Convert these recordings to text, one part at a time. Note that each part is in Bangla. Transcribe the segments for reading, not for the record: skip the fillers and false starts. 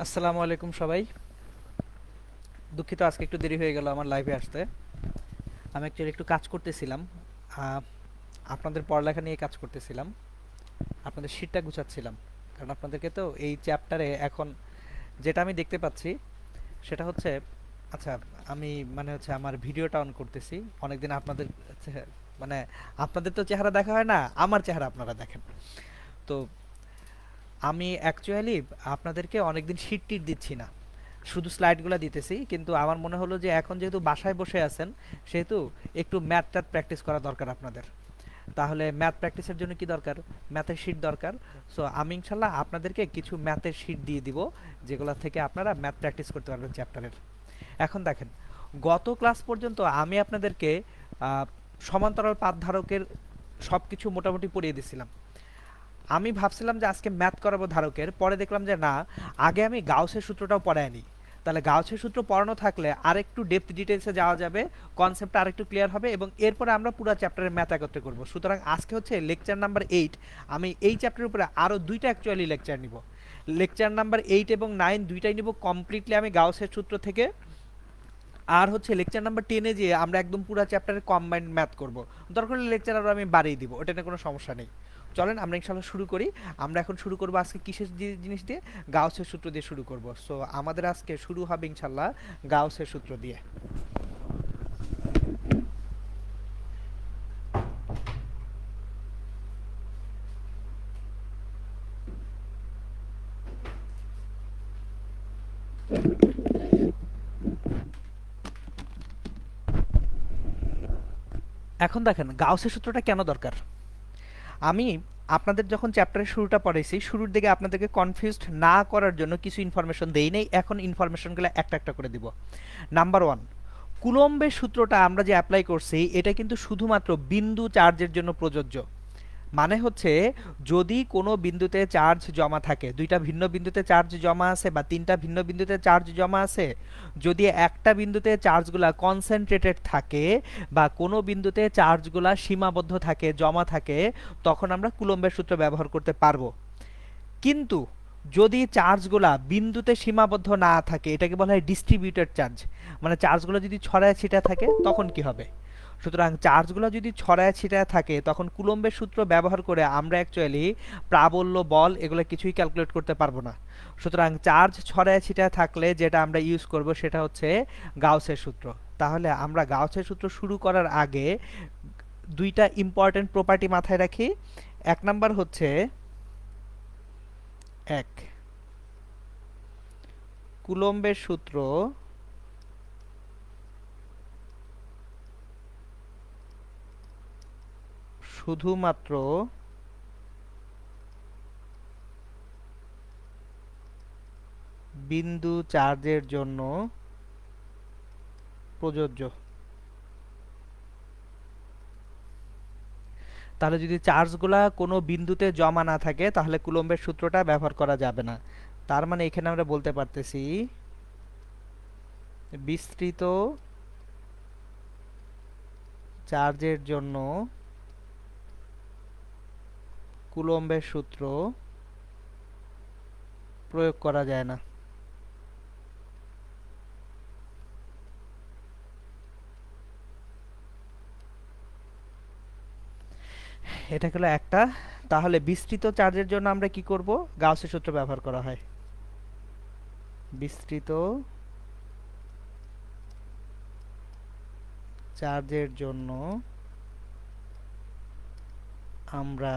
আসসালামু আলাইকুম সবাই। দুঃখিত আজকে একটু দেরি হয়ে গেল আমার লাইভে আসতে। আমি অ্যাকচুয়ালি একটু কাজ করতেছিলাম। আহ, আপনাদের পড়ালেখা নিয়ে কাজ করতেছিলাম, আপনাদের শীটটা গুছাচ্ছিলাম। কারণ আপনাদেরকে তো এই চ্যাপ্টারে এখন যেটা আমি দেখতে পাচ্ছি সেটা হচ্ছে, আচ্ছা, আমি মানে হচ্ছে আমার ভিডিওটা অন করতেছি। অনেকদিন আপনাদের মানে আপনাদের তো চেহারা দেখা হয় না, আমার চেহারা আপনারা দেখেন। তো আমি অ্যাকচুয়ালি আপনাদেরকে অনেকদিন শীট টিট দিচ্ছি না, শুধু স্লাইডগুলো দিতেছি। কিন্তু আমার মনে হলো যে এখন যেহেতু বাসায় বসে আছেন, সেহেতু একটু ম্যাথ ট্যাথ প্র্যাকটিস করা দরকার আপনাদের। তাহলে ম্যাথ প্র্যাকটিসের জন্য কি দরকার? ম্যাথের শীট দরকার। সো আমি ইনশাল্লাহ আপনাদেরকে কিছু ম্যাথের শীট দিয়ে দিব, যেগুলো থেকে আপনারা ম্যাথ প্র্যাকটিস করতে পারবেন চ্যাপ্টারের। এখন দেখেন, গত ক্লাস পর্যন্ত আমি আপনাদেরকে আহ, সমান্তরাল পাত ধারকের সব কিছু মোটামুটি পড়িয়ে দিছিলাম। আমি ভাবছিলাম যে আজকে ম্যাথ করাবো ধারকের, পরে দেখলাম যে না, আগে আমি গাউসের সূত্রটাও পড়ায় নিই। তাহলে গাউসের সূত্র পড়ানো থাকলে আরেকটু ডেপথ ডিটেলসে যাওয়া যাবে, কনসেপ্টটা আরেকটু ক্লিয়ার হবে, এবং এরপরে আমরা পুরো চ্যাপ্টারের ম্যাথ একত্রে করব। সুতরাং আজকে হচ্ছে লেকচার নাম্বার 8। আমি এই চ্যাপ্টারের উপরে আরও দুইটা অ্যাকচুয়ালি লেকচার নিব। লেকচার নাম্বার 8 এবং 9 দুইটাই নিব কমপ্লিটলি আমি গাউসের সূত্র থেকে। আর হচ্ছে লেকচার নাম্বার 10-এ যে আমরা একদম পুরো চ্যাপ্টারে কম্বাইন্ড ম্যাথ করব। দরকার হলে লেকচার আরও আমি বাড়িয়ে দিব, ওটা নিয়ে কোনো সমস্যা নেই। চলেন আমরা ইনশাল্লাহ শুরু করি। আমরা এখন শুরু করব আজকে কিসের জিনিস দিয়ে? গাউসের সূত্র দিয়ে শুরু করব। সো আমাদের আজকে শুরু হবে ইনশাল্লাহ গাউসের সূত্র দিয়ে। এখন দেখেন গাউসের সূত্রটা কেন দরকার। আমি আপনাদের যখন চ্যাপ্টারের শুরুটা পড়াইছি, শুরুর দিকে আপনাদেরকে কনফিউজড না করার জন্য কিছু ইনফরমেশন দেই নেই, এখন ইনফরমেশনগুলো একটা একটা করে দিব। নাম্বার ওয়ান, কুলম্বের সূত্রটা আমরা যে অ্যাপ্লাই করছি এটা কিন্তু শুধুমাত্র বিন্দু চার্জের জন্য প্রযোজ্য। মানে হচ্ছে, যদি কোনো বিন্দুতে চার্জ জমা থাকে, দুইটা ভিন্ন বিন্দুতে চার্জ জমা আছে বা তিনটা ভিন্ন বিন্দুতে চার্জ জমা আছে, যদি একটা বিন্দুতে চার্জগুলা কনসেন্ট্রেটেড থাকে বা কোনো বিন্দুতে চার্জগুলা সীমাবদ্ধ থাকে, জমা থাকে, তখন আমরা কুলম্বের সূত্র ব্যবহার করতে পারবো। কিন্তু যদি চার্জগুলা বিন্দুতে সীমাবদ্ধ না থাকে, এটাকে বলা হয় ডিস্ট্রিবিউটেড চার্জ, মানে চার্জগুলো যদি ছড়ায় ছিটা থাকে, তখন কি হবে? সুতরাং চার্জগুলো যদি ছড়ায় ছিটায় থাকে, তখন কুলম্বের সূত্র ব্যবহার করে আমরা অ্যাকচুয়ালি প্রাবল্য, বল এগুলো কিছুই ক্যালকুলেট করতে পারবো না। সুতরাং চার্জ ছড়ায় ছিটায় থাকলে যেটা আমরা ইউজ করব সেটা হচ্ছে গাউসের সূত্র। তাহলে আমরা গাউসের সূত্র শুরু করার আগে দুইটা ইম্পর্টেন্ট প্রপার্টি মাথায় রাখি। এক নাম্বার হচ্ছে, এক, কুলম্বের সূত্র শুধুমাত্র বিন্দু চার্জের জন্য প্রযোজ্য। তাহলে যদি চার্জগুলা কোনো বিন্দুতে জমা না থাকে, তাহলে কুলম্বের সূত্রটা ব্যবহার করা যাবে না। তার মানে এখানে আমরা বলতে পারতেছি বিস্তৃত চার্জের জন্য কুলম্বের সূত্র প্রয়োগ করা যায় না। এটা হলো একটা। তাহলে বিস্তৃত চার্জের জন্য আমরা কি করব? গাউসের সূত্র ব্যবহার করা হয়। বিস্তৃত চার্জের জন্য আমরা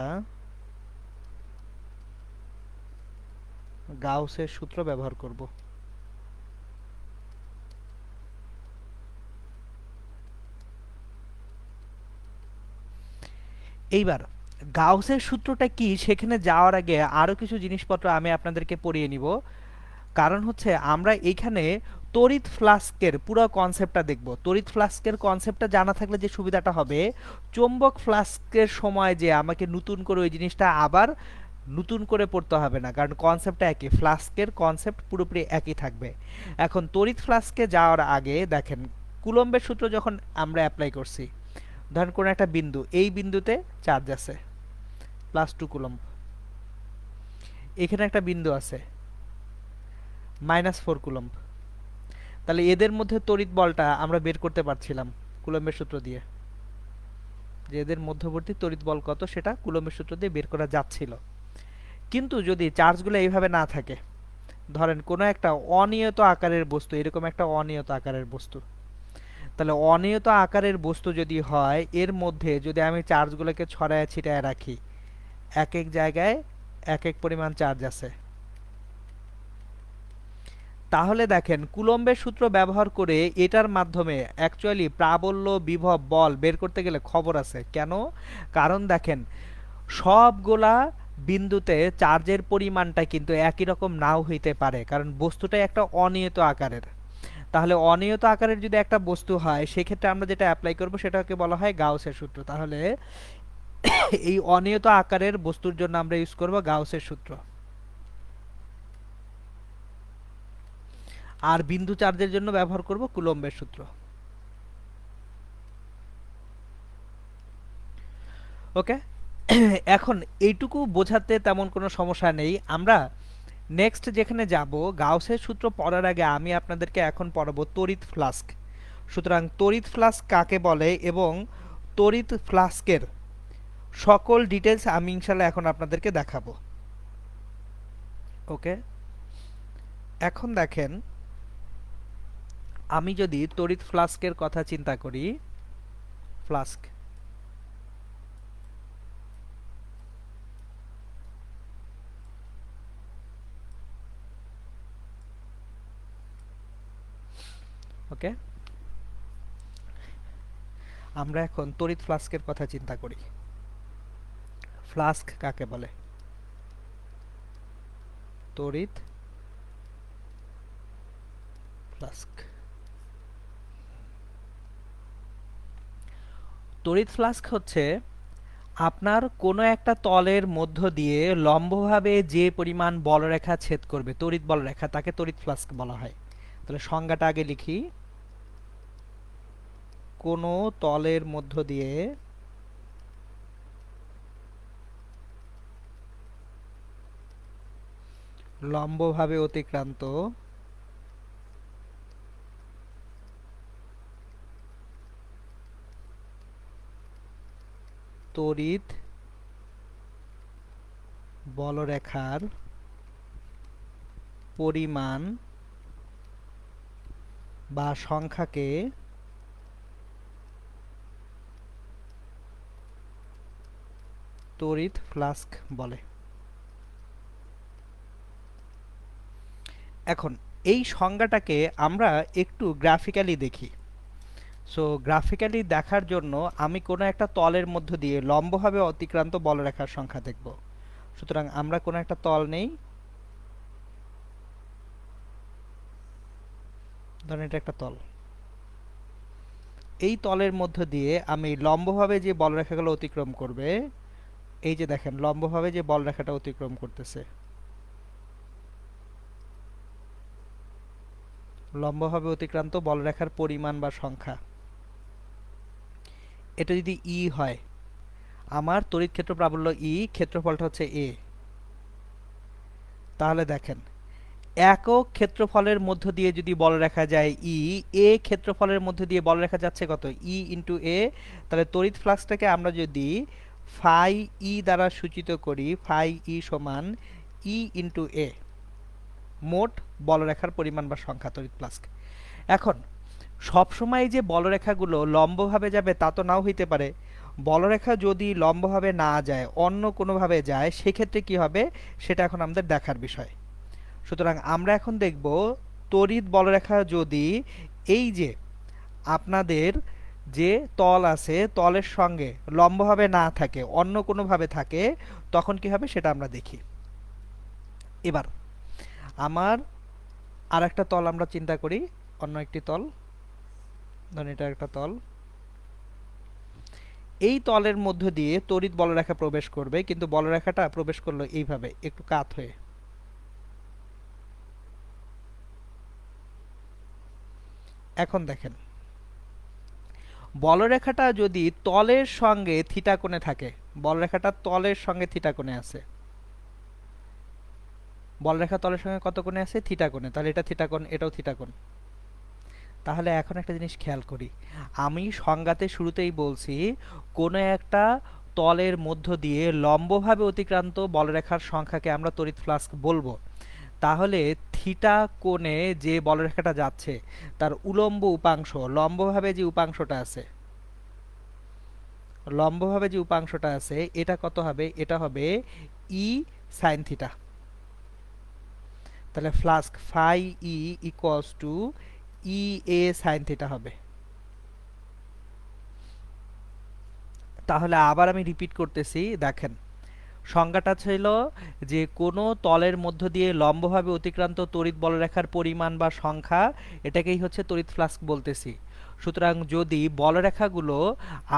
গাউসের সূত্র ব্যবহার করব। এইবার গাউসের সূত্রটা কি সেখানে যাওয়ার আগে আরো কিছু জিনিসপত্র আমি আপনাদেরকে পড়িয়ে নিব। কারণ হচ্ছে আমরা এইখানে তড়িৎ ফ্লাস্কের পুরো কনসেপ্টটা দেখব। তড়িৎ ফ্লাস্কের কনসেপ্টটা জানা থাকলে যে সুবিধাটা হবে, চৌম্বক ফ্লাস্কের সময় যে আমাকে নতুন করে ওই জিনিসটা আবার নতুন করে পড়তে হবে না, কারণ কনসেপ্টটা একই, ফ্লাস্কের কনসেপ্ট পুরোপুরি একই থাকবে। এখন তড়িৎ ফ্লাস্কে যাওয়ার আগে দেখেন, কুলম্বের সূত্র যখন আমরা অ্যাপ্লাই করছি, ধরেন কোনো একটা বিন্দু, এই বিন্দুতে চার্জ আছে +2 কুলম্ব, এখানে একটা বিন্দু আছে -4 কুলম্ব। তাহলে এদের মধ্যে তড়িৎ বলটা আমরা বের করতে পারছিলাম কুলম্বের সূত্র দিয়ে, যে এদের মধ্যবর্তী তড়িৎ বল কত সেটা কুলম্বের সূত্র দিয়ে বের করা যাচ্ছিল। কিন্তু যদি চার্জগুলো এইভাবে না থাকে, ধরেন কোনো একটা অনিয়ত আকারের বস্তু, এরকম একটা অনিয়ত আকারের বস্তু, তাহলে অনিয়ত আকারের বস্তু যদি হয়, এর মধ্যে যদি আমি চার্জগুলোকে ছড়ায় ছিটায় রাখি, এক এক জায়গায় এক এক পরিমাণ চার্জ আছে, তাহলে দেখেন কুলম্বের সূত্র ব্যবহার করে এটার মাধ্যমে অ্যাকচুয়ালি প্রাবল্য, বিভব, বল বের করতে গেলে খবর আছে। কেন? কারণ দেখেন সবগুলা বিন্দুতে চার্জের পরিমাণটা কিন্তু একই রকম নাও হইতে পারে, কারণ বস্তুটাই একটা অনিয়ত আকারের। তাহলে অনিয়ত আকারের যদি একটা বস্তু হয়, সেক্ষেত্রে আমরা যেটা অ্যাপ্লাই করব সেটাকে বলা হয় গাউসের সূত্র। তাহলে এই অনিয়ত আকারের বস্তুর জন্য আমরা ইউজ করব গাউসের সূত্র, আর বিন্দু চার্জের জন্য ব্যবহার করব কুলম্বের সূত্র। ওকে, এখন এইটুকু বোঝাতে তেমন কোনো সমস্যা নেই। আমরা নেক্সট যেখানে যাব, গাউসের সূত্র পড়ার আগে আমি আপনাদেরকে এখন পড়াবো তড়িৎ ফ্লাস্ক। সুতরাং তড়িৎ ফ্লাস্ক কাকে বলে এবং তড়িৎ ফ্লাস্কের সকল ডিটেলস আমি ইনশাল্লাহ এখন আপনাদেরকে দেখাবো। ওকে, এখন দেখেন আমি যদি তড়িৎ ফ্লাস্কের কথা চিন্তা করি, ফ্লাস্ক, ওকে, আমরা এখন তড়িৎ ফ্লাস্কের কথা চিন্তা করি। ফ্লাস্ক কাকে বলে? তড়িৎ ফ্লাস্ক। তড়িৎ ফ্লাস্ক হচ্ছে আপনার কোনো একটা তলের মধ্য দিয়ে লম্বভাবে যে পরিমাণ বলরেখা ছেদ করবে, তড়িৎ বলরেখা, তাকে তড়িৎ ফ্লাস্ক বলা হয়। তাহলে সংজ্ঞাটা আগে লিখি। কোনো তলের মধ্য দিয়ে লম্বভাবে অতিক্রান্ত তড়িৎ বলরেখার পরিমাণ বা সংখ্যাকে তড়িৎ ফ্লাস্ক বলে। এখন এই সংজ্ঞাটাকে আমরা একটু গ্রাফিক্যালি দেখি। সো গ্রাফিক্যালি দেখার জন্য আমি কোনো একটা তলের মধ্য দিয়ে লম্বভাবে অতিক্রান্ত বলরেখার সংখ্যা দেখব। সুতরাং আমরা কোনো একটা তল নেই, ধরেন এটা একটা তল। এই তলের মধ্য দিয়ে আমি লম্বভাবে যে বলরেখাগুলো অতিক্রম করবে, এই যে দেখেন লম্বভাবে যে বলরেখাটা অতিক্রম করতেছে, লম্বভাবে অতিক্রান্ত বলরেখার পরিমাণ বা সংখ্যা, এটা যদি ই হয়, আমার তড়িৎ ক্ষেত্র প্রাবল্য ই, ক্ষেত্রফলটা হচ্ছে এ, তাহলে দেখেন একক ক্ষেত্রফলের মধ্য দিয়ে যদি বলরেখা যায় ই, এ ক্ষেত্রফলের মধ্য দিয়ে বলরেখা যাচ্ছে কত, ই ইন্টু এ। তাহলে তড়িৎ ফ্লাক্সটাকে আমরা যদি ফাই ই দ্বারা সূচিত করি, ফাই ই সমান ই ইন্টু এ, মোট বলরেখার পরিমাণ বা সংখ্যা তড়িৎ ফ্লাক্স। এখন সবসময় যে বলরেখাগুলো লম্বভাবে যাবে তা তো নাও হইতে পারে। বলরেখা যদি লম্বভাবে না যায়, অন্য কোনোভাবে যায়, সেক্ষেত্রে কি হবে সেটা এখন আমাদের দেখার বিষয়। সুতরাং আমরা এখন দেখব তড়িৎ বলরেখা যদি এই যে আপনাদের যে তল আছে, তলের সঙ্গে লম্বভাবে না থাকে, অন্য কোনোভাবে থাকে, তখন কি হবে সেটা আমরা দেখি। এবার আমার আর একটা তল আমরা চিন্তা করি, অন্য একটি তল, ধরুন এটা একটা তল। এই তলের মধ্য দিয়ে তড়িৎ বলরেখা প্রবেশ করবে, কিন্তু বলরেখাটা প্রবেশ করলো এইভাবে একটু কাত হয়ে। এখন দেখেন বলরেখাটা যদি তলের সঙ্গে থিটা কোণে থাকে, বলরেখাটা তলের সঙ্গে থিটা কোণে আছে, বলরেখা তলের সঙ্গে কত কোণে আছে? থিটা কোণে। তাহলে এটা থিটা কোণ, এটাও থিটা কোণ। তাহলে এখন একটা জিনিস খেয়াল করি, আমি সংজ্ঞাতে শুরুতেই বলছি কোনো একটা তলের মধ্য দিয়ে লম্বভাবে অতিক্রান্ত বলরেখার সংখ্যাকে আমরা তড়িৎ ফ্লাক্স বলবো। তাহলে থিটা কোণে যে বলরেখাটা যাচ্ছে তার উলম্ব উপাংশ, লম্বভাবে যে উপাংশটা আছে, এটা কত হবে? এটা হবে ই সাইন থিটা। তাহলে flux phi E equals to E A sine theta হবে। তাহলে আবার আমি রিপিট করতেছি, দেখেন সংজ্ঞাটা ছিল যে কোনো তলের মধ্য দিয়ে লম্বভাবে অতিক্রান্ত তড়িৎ বলরেখার পরিমাণ বা সংখ্যা, এটাকেই হচ্ছে তড়িৎ ফ্লাক্স বলতেছি। সুতরাং যদি বলরেখাগুলো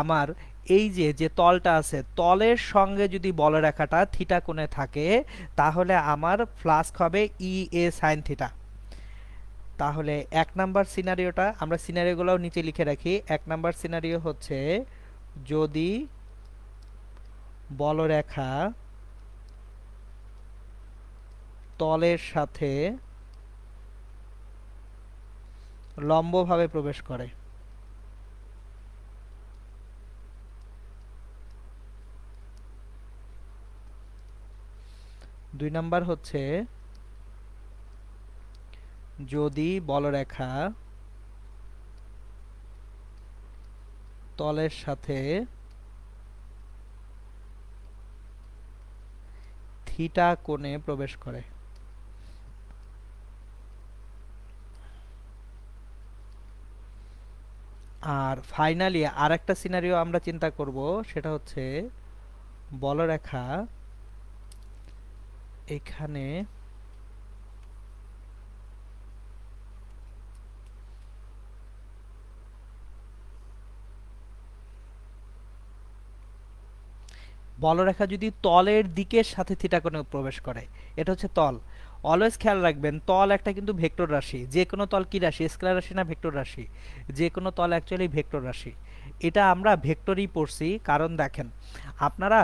আমার এই যে যে তলটা আছে তলের সঙ্গে যদি বলরেখাটা থিটা কোণে থাকে তাহলে আমার ফ্লাক্স হবে ই এ সাইন থিটা। তাহলে এক নাম্বার সিনারিওটা, আমরা সিনারিওগুলোও নিচে লিখে রাখি। এক নাম্বার সিনারিও হচ্ছে যদি বলরেখা তলের সাথে লম্বভাবে প্রবেশ করে, দুই নাম্বার হচ্ছে যদি বলরেখা তলের সাথে থিটা কোণে প্রবেশ করে। আর ফাইনালি আরেকটা সিনারিও আমরা চিন্তা করব, সেটা হচ্ছে বলরেখা এখানে বলরেখা যদি তলের দিকের সাথে থিটা কোণে প্রবেশ করে, এটা হচ্ছে তল। অলওয়েজ খেয়াল রাখবেন তল একটা কিন্তু ভেক্টর রাশি। যে কোনো তল কি রাশি? স্কেলার রাশি না ভেক্টর রাশি? যে কোনো তল অ্যাকচুয়ালি ভেক্টর রাশি। এটা আমরা ভেক্টরই পড়ছি, কারণ দেখেন আপনারা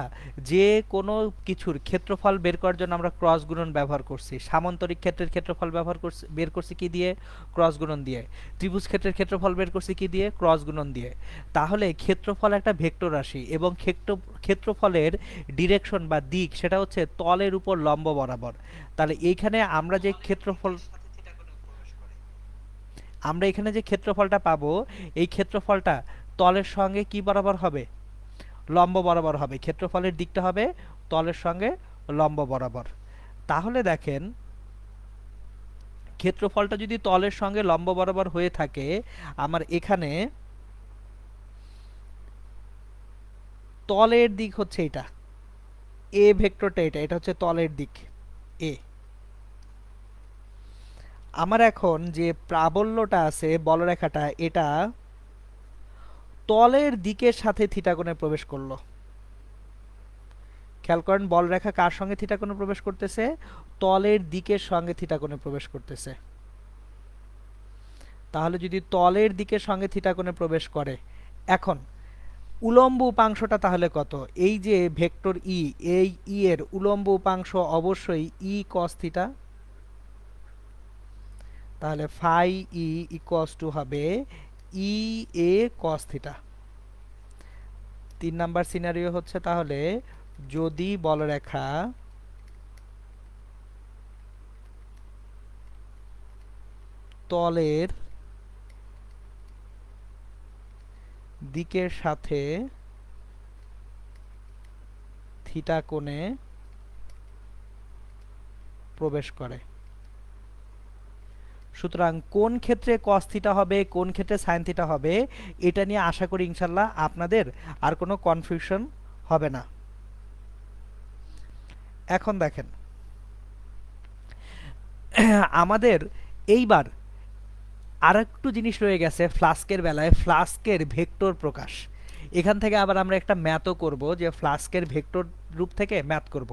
যে কোনো কিছুর ক্ষেত্রফল বের করার জন্য আমরা ক্রস গুণন ব্যবহার করছি। সামান্তরিক ক্ষেত্রের ক্ষেত্রফল বের করছি কি দিয়ে? ক্রস গুণন দিয়ে। ত্রিভুজ ক্ষেত্রের ক্ষেত্রফল বের করছি কি দিয়ে? ক্রস গুণন দিয়ে। তাহলে ক্ষেত্রফল একটা ভেক্টর রাশি এবং ক্ষেত্রফলের ডিরেকশন বা দিক সেটা হচ্ছে তলের উপর লম্ব বরাবর। তাহলে এইখানে আমরা যে ক্ষেত্রফলটা পাবো, এই ক্ষেত্রফলটা তলের সঙ্গে কি বরাবর হবে? লম্ব বরাবর হবে। ক্ষেত্রফলের দিকটা হবে তলের সঙ্গে লম্ব বরাবর। তাহলে দেখেন ক্ষেত্রফলটা যদি তলের সঙ্গে লম্ব বরাবর হয়ে থাকে, আমার এখানে তলের দিক হচ্ছে এটা, এ ভেক্টরটা এটা হচ্ছে তলের দিক এ। আমার এখন যে প্রাবল্যটা আছে বলরেখাটা, এটা তলের দিকের সাথে থিটা কোণে প্রবেশ করলো। খেয়াল করেন বলরেখা কার সঙ্গে থিটা কোণে প্রবেশ করতেছে? তলের দিকের সঙ্গে থিটা কোণে প্রবেশ করতেছে। তাহলে যদি তলের দিকের সঙ্গে থিটা কোণে প্রবেশ করে, এখন উলম্ব উপাংশটা তাহলে কত? এই যে ভেক্টর ই, এই ই এর উলম্ব উপাংশ অবশ্যই ই কস থিটা। তাহলে ফাই ই ইকুয়ালস টু হবে ই এ কস থিটা। তিন নাম্বার সিনারিও হচ্ছে তাহলে যদি বলরেখা তলের দিকের সাথে থিটা কোণে প্রবেশ করে। সুতরাং কোন ক্ষেত্রে কস থিটা হবে, কোন ক্ষেত্রে সাইন থিটা হবে, এটা নিয়ে আশা করি ইনশাল্লাহ আপনাদের আর কোনো কনফিউশন হবে না। এখন দেখেন আমাদের এইবার আর একটু জিনিস রয়ে গেছে ফ্লাস্কের বেলায়, ফ্লাস্কের ভেক্টর প্রকাশ। এখান থেকে আবার আমরা একটা ম্যাথও করব, যে ফ্লাস্কের ভেক্টর রূপ থেকে ম্যাথ করব।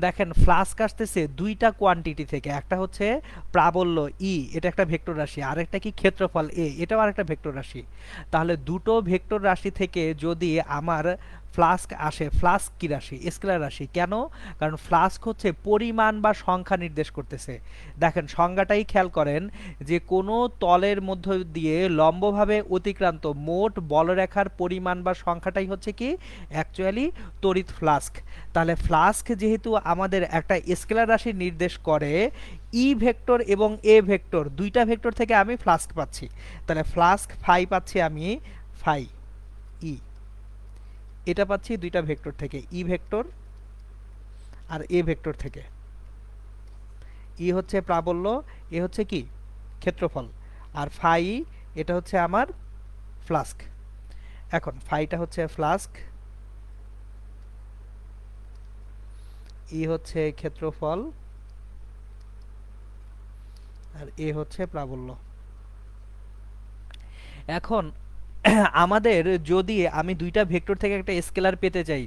দেখেন ফ্লাস্ক আসতেছে দুইটা কোয়ান্টিটি থেকে, একটা হচ্ছে প্রাবল্য ই, এটা একটা ভেক্টর রাশি, আর একটা কি ক্ষেত্রফল এ, এটাও আর একটা ভেক্টর রাশি। তাহলে দুটো ভেক্টর রাশি থেকে যদি আমার ফ্লাস্ক আসে। ফ্লাস্ক কি রাশি? স্কেলার রাশি। কেন? কারণ ফ্লাস্ক হচ্ছে পরিমাণ বা সংখ্যা নির্দেশ করতেছে। দেখেন সংজ্ঞাটাই খেয়াল করেন যে কোনো তলের মধ্য দিয়ে লম্বভাবে অতিক্রান্ত মোট বলরেখার পরিমাণ বা সংখ্যাটাই হচ্ছে কি অ্যাকচুয়ালি তড়িৎ ফ্লাস্ক। তাহলে ফ্লাস্ক যেহেতু আমাদের একটা স্কেলার রাশি নির্দেশ করে, ই ভেক্টর এবং এ ভেক্টর দুইটা ভেক্টর থেকে আমি ফ্লাস্ক পাচ্ছি। তাহলে ফ্লাস্ক ফাই পাচ্ছি আমি, ফাই ই, এটা পাচ্ছি দুইটা ভেক্টর থেকে, ই ভেক্টর আর এ ভেক্টর থেকে। ই হচ্ছে প্রাবল্য, এ হচ্ছে কি ক্ষেত্রফল, আর ফাই এটা হচ্ছে আমার ফ্লাস্ক। এখন ফাইটা হচ্ছে ফ্লাস্ক, ই হচ্ছে ক্ষেত্রফল, আর এ হচ্ছে প্রাবল্য। এখন আমাদের যদি আমি দুইটা ভেক্টর থেকে একটা স্কেলার পেতে চাই,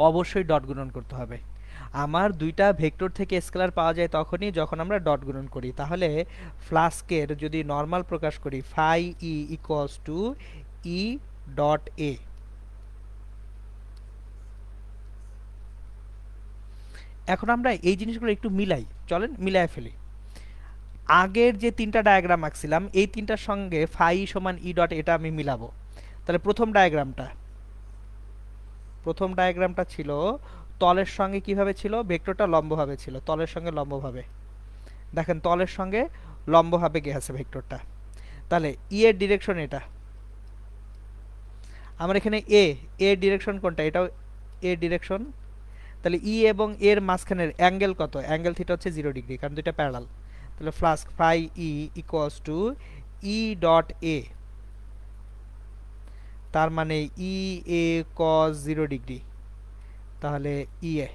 অবশ্যই ডট গুণন করতে হবে। আমার দুইটা ভেক্টর থেকে স্কেলার পাওয়া যায় তখনই যখন আমরা ডট গুণন করি। তাহলে ফ্লাস্কের যদি নর্মাল প্রকাশ করি, phi E equals to E dot A. এখন আমরা এই জিনিসগুলো একটু মিলাই, চলেন মিলাই ফেলি। আগের যে তিনটা ডায়াগ্রাম আঁকছিলাম এই তিনটার সঙ্গে ফাই সমান ই ডট এটা আমি মিলাবো। তাহলে প্রথম ডায়াগ্রামটা ছিল তলের সঙ্গে কিভাবে ছিল, ভেক্টরটা লম্বভাবে ছিল, তলের সঙ্গে লম্বভাবে। দেখেন তলের সঙ্গে লম্বভাবে গেছে ভেক্টরটা। তাহলে ই এর ডিরেকশন এটা, আমার এখানে এ, এর ডিরেকশন কোনটা, এটাও এ ডিরেকশন। তাহলে ই এবং এর মাঝখানের অ্যাঙ্গেল কত, অ্যাঙ্গেল থিটা হচ্ছে 0 ডিগ্রি, কারণ দুইটা প্যারালাল। তাহলে flux phi E equals to E dot A, তার মানে ই এ কস 0 ডিগ্রি, তাহলে ই এ।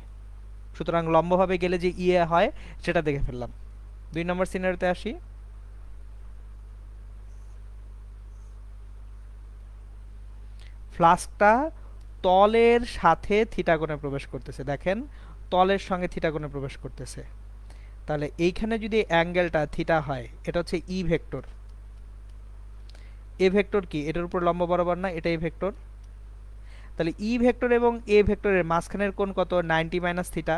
সুতরাং লম্বভাবে গেলে যে ই এ হয় সেটা দেখে ফেললাম। 2 নম্বর সিনারিওতে আসি। ফ্লাস্কটা তলের সাথে থিটা কোণে প্রবেশ করতেছে, দেখেন তলের সঙ্গে থিটা কোণে প্রবেশ করতেছে। তাহলে এইখানে যদি অ্যাঙ্গেলটা থিটা হয়, এটা হচ্ছে ই ভেক্টর। এ ভেক্টর কি, এটার উপর লম্ব বরাবর না, এটাই ভেক্টর। তাহলে ই ভেক্টর এবং এ ভেক্টরের মাঝখানের কোণ কত, 90 মাইনাস থিটা।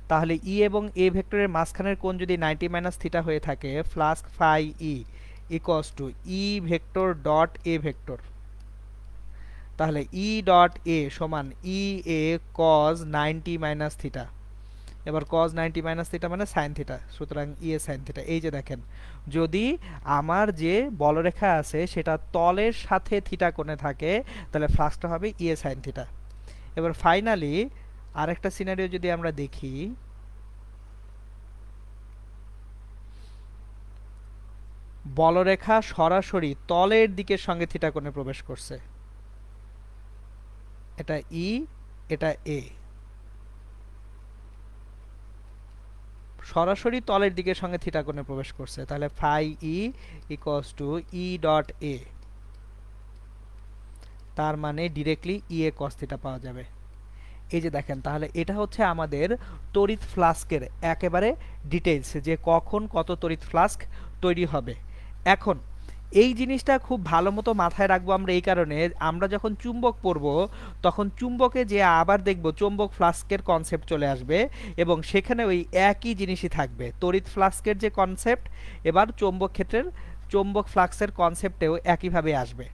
তাহলে ই এবং এ ভেক্টরের মাঝখানের কোণ যদি 90 মাইনাস থিটা হয়ে থাকে, flux phi E equals to E vector dot A vector. তাহলে ই ডট এ সমান E A cos 90 minus theta. এবার কজ 90 মাইনাস থিটা মানে সাইন থিটা, সুতরাং ই এ সাইন থিটা। এই যে দেখেন, যদি আমার যে বলরেখা আছে সেটা তলের সাথে থিটা কোণে থাকে তাহলে ফ্লাক্সটা হবে ই এ সাইন থিটা। এবার ফাইনালি আরেকটা সিনারিও যদি আমরা দেখি, বলরেখা সরাসরি তলের দিকের সঙ্গে থিটা কোণে প্রবেশ করছে, এটা ই, এটা এ, সরাসরি তলের দিকের সঙ্গে থিটা কোণে প্রবেশ করছে। তাহলে phi E equals to E dot A, তার মানে ডিরেক্টলি ই এ কস থিটা পাওয়া যাবে। এই যে দেখেন, তাহলে এটা হচ্ছে আমাদের তড়িৎ ফ্লাস্কের একেবারে ডিটেইলস, যে কখন কত তড়িৎ ফ্লাস্ক তৈরি হবে। এখন এই জিনিসটা খুব ভালো মতো মাথায় রাখবো আমরা এই কারণে, আমরা যখন চুম্বক পড়ব তখন চুম্বকে যে আবার দেখব চৌম্বক ফ্লাস্কের কনসেপ্ট চলে আসবে এবং সেখানে ওই একই জিনিসই থাকবে, তড়িৎ ফ্লাস্কের যে কনসেপ্ট এবার চৌম্বক ক্ষেত্রের চৌম্বক ফ্লাক্সের কনসেপ্টেও একইভাবে আসবে।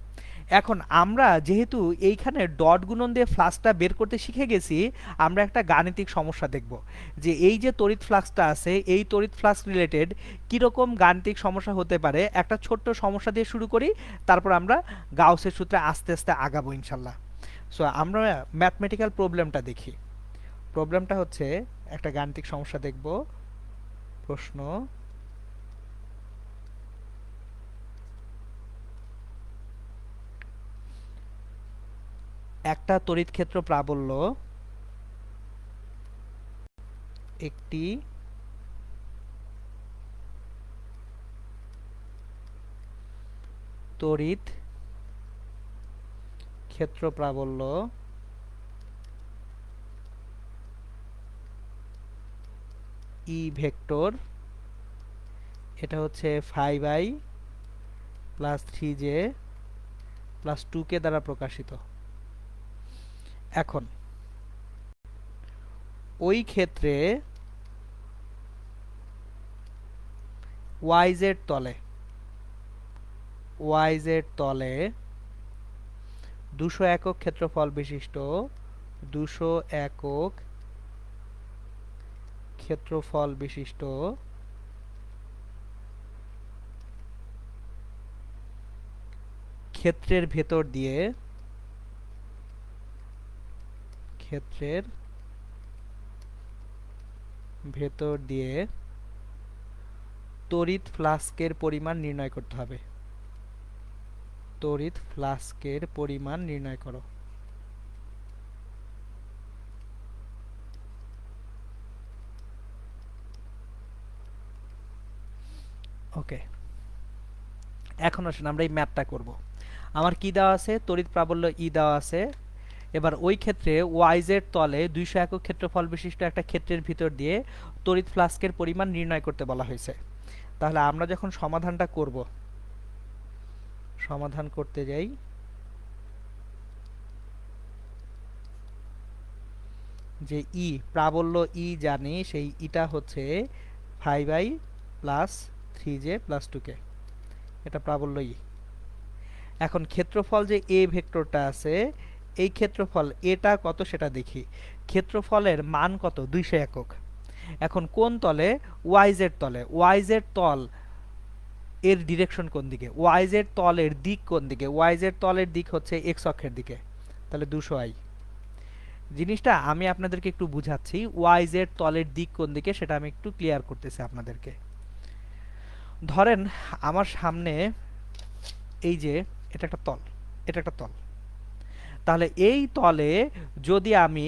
এখন আমরা যেহেতু এইখানে ডট গুণন দিয়ে ফ্লাক্সটা বের করতে শিখে গেছি, আমরা একটা গাণিতিক সমস্যা দেখব যে এই যে তড়িৎ ফ্লাক্সটা আছে এই তড়িৎ ফ্লাক্স রিলেটেড কীরকম গাণিতিক সমস্যা হতে পারে। একটা ছোট্ট সমস্যা দিয়ে শুরু করি, তারপর আমরা গাউসের সূত্রে আস্তে আস্তে আগাবো ইনশাল্লাহ। সো আমরা ম্যাথমেটিক্যাল প্রবলেমটা দেখি। প্রবলেমটা হচ্ছে একটা গাণিতিক সমস্যা দেখব। প্রশ্ন: একটা তড়িৎ ক্ষেত্র প্রাবল্য একটি তড়িৎ ক্ষেত্র প্রাবল্য ই ভেক্টর, এটা হচ্ছে 5i plus 3j plus 2k দ্বারা প্রকাশিত। এখন ওই ক্ষেত্রে ওয়াই জেড তলে 200 একক ক্ষেত্রফল বিশিষ্ট 200 একক ক্ষেত্রফল বিশিষ্ট ক্ষেত্রের ভেতর দিয়ে তড়িৎ ফ্লাস্কের পরিমাণ নির্ণয় করতে হবে। তড়িৎ ফ্লাস্কের পরিমাণ নির্ণয় করো। ওকে, এখন আসুন আমরা এই ম্যাথটা করব। আমার কি দেওয়া আছে? তড়িৎ প্রাবল্য ই দেওয়া আছে। এবার ওই ক্ষেত্রে ওয়াইজেড তলে 200 একক ক্ষেত্রফল বিশিষ্ট একটা ক্ষেত্রের ভিতর দিয়ে তড়িৎ ফ্লাস্কের পরিমাণ নির্ণয় করতে বলা হয়েছে। তাহলে আমরা যখন সমাধানটা করব, সমাধান করতে যাই, যে ই প্রাবল্য ই জানি, সেই ইটা হচ্ছে 5i plus 3j plus 2k, এটা প্রাবল্য ই। এখন ক্ষেত্রফল যে এ ভেক্টরটা আছে, এই ক্ষেত্রফল এটা কত সেটা দেখি। ক্ষেত্রফলের মান কত? 200 একক। এখন কোন তলে? ওয়াইজেড তলে। ওয়াইজেড তল এর ডিরেকশন কোন দিকে? ওয়াইজেড তলের দিক কোন দিকে? ওয়াইজেড তলের দিক হচ্ছে এক্স অক্ষের দিকে, তাহলে 200i। জিনিসটা আমি আপনাদেরকে একটু বুঝাচ্ছি, ওয়াইজেড তলের দিক কোন দিকে সেটা আমি একটু ক্লিয়ার করতেছি আপনাদেরকে। ধরেন আমার সামনে এই যে এটা একটা তল, তাহলে এই তলে যদি আমি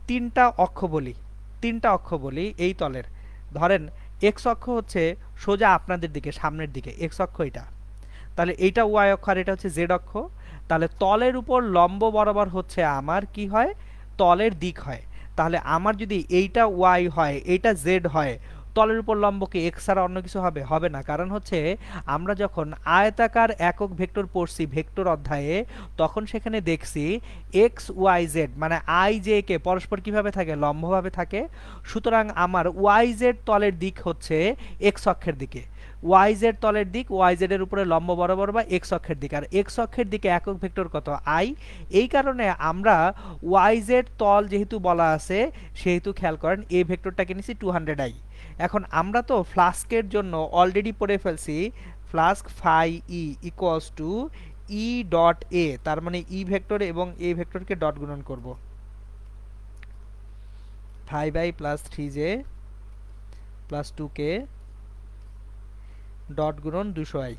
তিনটা অক্ষ বলি এই তলের, ধরেন এক্স অক্ষ হচ্ছে সোজা আপনাদের দিকে, সামনের দিকে এক্স অক্ষ এটা, তাহলে এইটা ওয়াই অক্ষ আর এটা হচ্ছে জেড অক্ষ। তাহলে তলের উপর লম্ব বরাবর হচ্ছে আমার কি হয়? তলের দিক হয়। তাহলে আমার যদি এইটা ওয়াই হয়, এইটা জেড হয়, তলের উপর লম্ব কি এক্স ছাড়া অন্য কিছু হবে? হবে না। কারণ হচ্ছে আমরা যখন আয়তাকার একক ভেক্টর পড়ছি ভেক্টর অধ্যায়ে, তখন সেখানে দেখছি এক্স ওয়াই জেড মানে আই জে কে পরস্পর কিভাবে থাকে? লম্বভাবে থাকে। সুতরাং আমার ওয়াই জেড তলের দিক হচ্ছে এক্স অক্ষের দিকে, ওয়াই জেড তলের দিক ওয়াই জেড এর উপরে লম্ব বরাবর বা এক্স অক্ষের দিকে, আর এক্স অক্ষের দিকে একক ভেক্টর কত? আই। এই কারণে আমরা ওয়াই জেড তল যেহেতু বলা আছে, সেহেতু খেয়াল করেন এই ভেক্টরটাকে নিছি 200i। এখন আমরা তো ফ্লাস্কের জন্য অলরেডি পড়ে ফেলছি flux phi E equals to E dot A, তার মানে ই ভেক্টর এবং এ ভেক্টরকে ডট গুণন করব, 5i plus 3j plus 2k dot গুণন 200i।